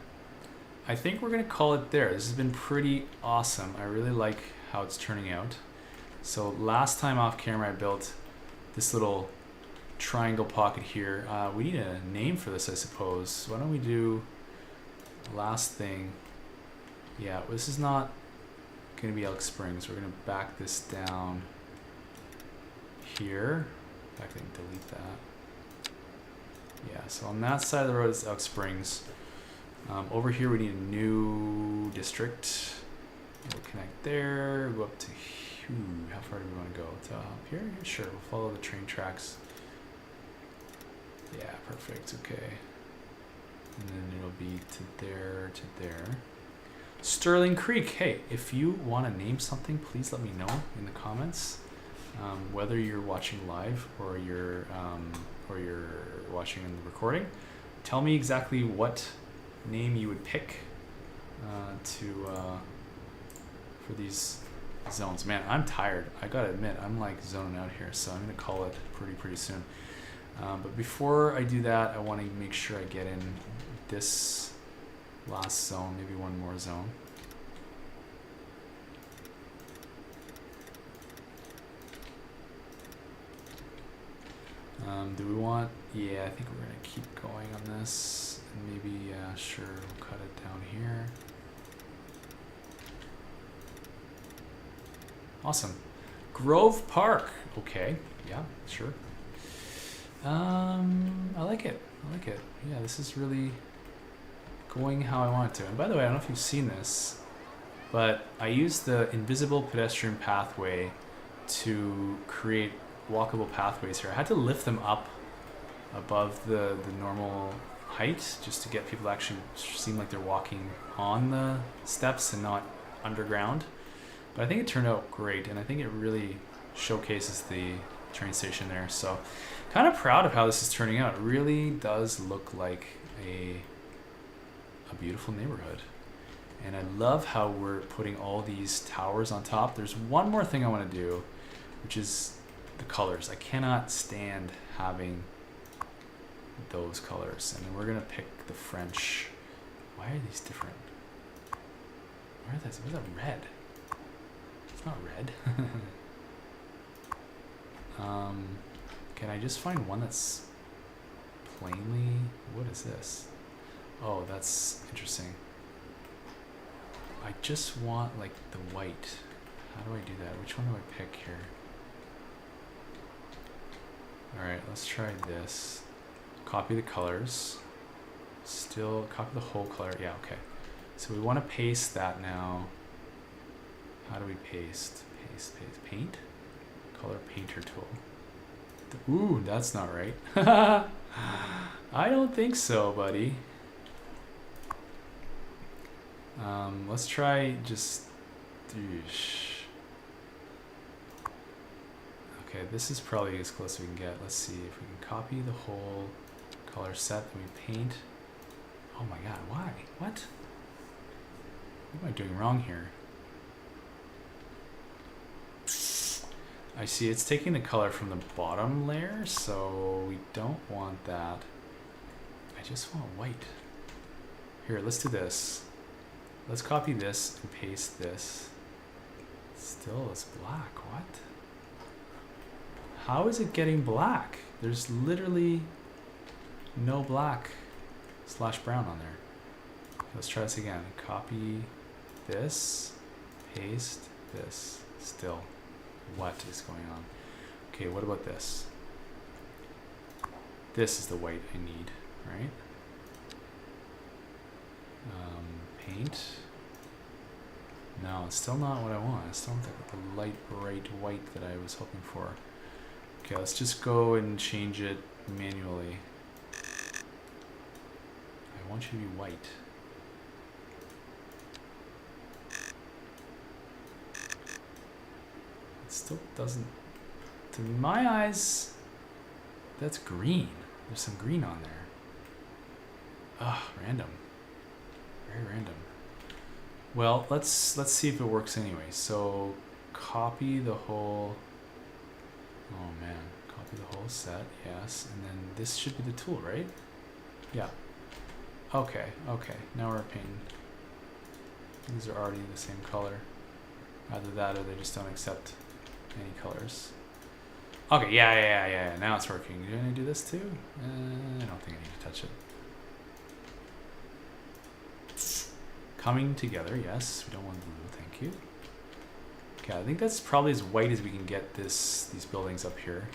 I think we're gonna call it there. This has been pretty awesome. I really like how it's turning out. So last time off camera I built this little triangle pocket here. We need a name for this, I suppose. Why don't we do last thing? Yeah, this is not gonna be Elk Springs. We're gonna back this down here. In fact, I can delete that. Yeah, so on that side of the road is Elk Springs. Over here we need a new district. We'll connect there, go up to, how far do we want to go? To up here? Sure, we'll follow the train tracks. Yeah, perfect, okay. And then it'll be to there, to there. Sterling Creek, hey, if you want to name something, please let me know in the comments. Whether you're watching live or you're watching in the recording, tell me exactly what name you would pick for these zones. Man, I'm tired. I gotta admit, I'm like zoning out here, so I'm gonna call it pretty soon. But before I do that, I want to make sure I get in this last zone, maybe one more zone. Do we want, yeah, I think we're gonna keep going on this, and maybe, sure, we'll cut it down here. Awesome. Grove Park, okay, yeah, sure. I like it, yeah, this is really going how I want it to. And by the way, I don't know if you've seen this, but I used the invisible pedestrian pathway to create walkable pathways here. I had to lift them up above the normal height just to get people to actually seem like they're walking on the steps and not underground. But I think it turned out great, and I think it really showcases the train station there. So kind of proud of how this is turning out. It really does look like a beautiful neighborhood. And I love how we're putting all these towers on top. There's one more thing I want to do, which is the colors. I cannot stand having those colors. And then we're gonna pick the French. Why are these different? Why are those? What's that red? It's not red. Can I just find one that's plainly? What is this? Oh, that's interesting. I just want like the white. How do I do that? Which one do I pick here? Alright, let's try this. Copy the colors. Still copy the whole color. Yeah, okay. So we want to paste that now. How do we paste? Paste. Paint? Color painter tool. Ooh, that's not right. I don't think so, buddy. Let's try just... Okay, this is probably as close as we can get. Let's see if we can copy the whole color set and we paint. Oh my god, why? What? What am I doing wrong here? I see it's taking the color from the bottom layer, so we don't want that. I just want white. Here, let's do this. let's copy this and paste this. Still, it's black. What? How is it getting black? There's literally no black / brown on there. Let's try this again. Copy this, paste this. Still, what is going on? Okay, what about this? This is the white I need, right? Paint. No, it's still not what I want. It's still not the light, bright white that I was hoping for. Okay, let's just go and change it manually. I want you to be white. It still doesn't, to my eyes, that's green. There's some green on there. Ugh, random. Very random. Well, let's see if it works anyway. So copy the whole, oh man, copy the whole set, yes. And then this should be the tool, right? Yeah. Okay, now we're painting. These are already the same color. Either that or they just don't accept any colors. Okay, yeah. Now it's working. Do I need to do this too? I don't think I need to touch it. Coming together, yes. We don't want blue, thank you. Okay, I think that's probably as white as we can get these buildings up here.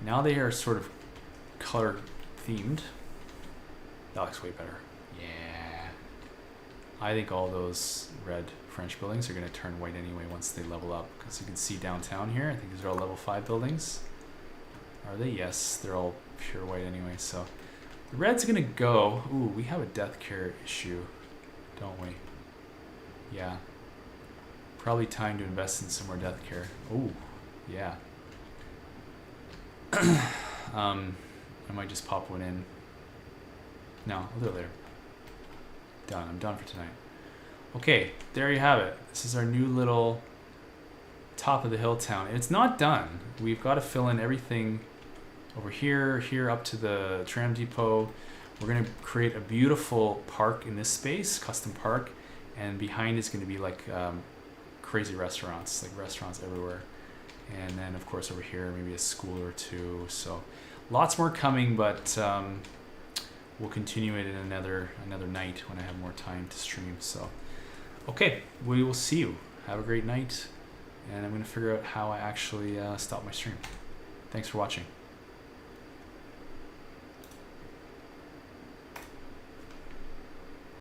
Now they are sort of color themed. That looks way better. Yeah. I think all those red French buildings are going to turn white anyway once they level up. Because you can see downtown here, I think these are all level 5 buildings. Are they? Yes, they're all pure white anyway. So the red's going to go. Ooh, we have a death care issue, don't we? Yeah. Probably time to invest in some more death care. Ooh, yeah. I might just pop one in. No, I'll do it later. Done. I'm done for tonight. Okay, there you have it. This is our new little top of the hill town. And it's not done. We've got to fill in everything over here up to the tram depot. We're going to create a beautiful park in this space, custom park. And behind is going to be like crazy restaurants, like restaurants everywhere. And then, of course, over here, maybe a school or two. So lots more coming, but we'll continue it in another night when I have more time to stream. So, okay, we will see you. Have a great night. And I'm going to figure out how I actually stop my stream. Thanks for watching.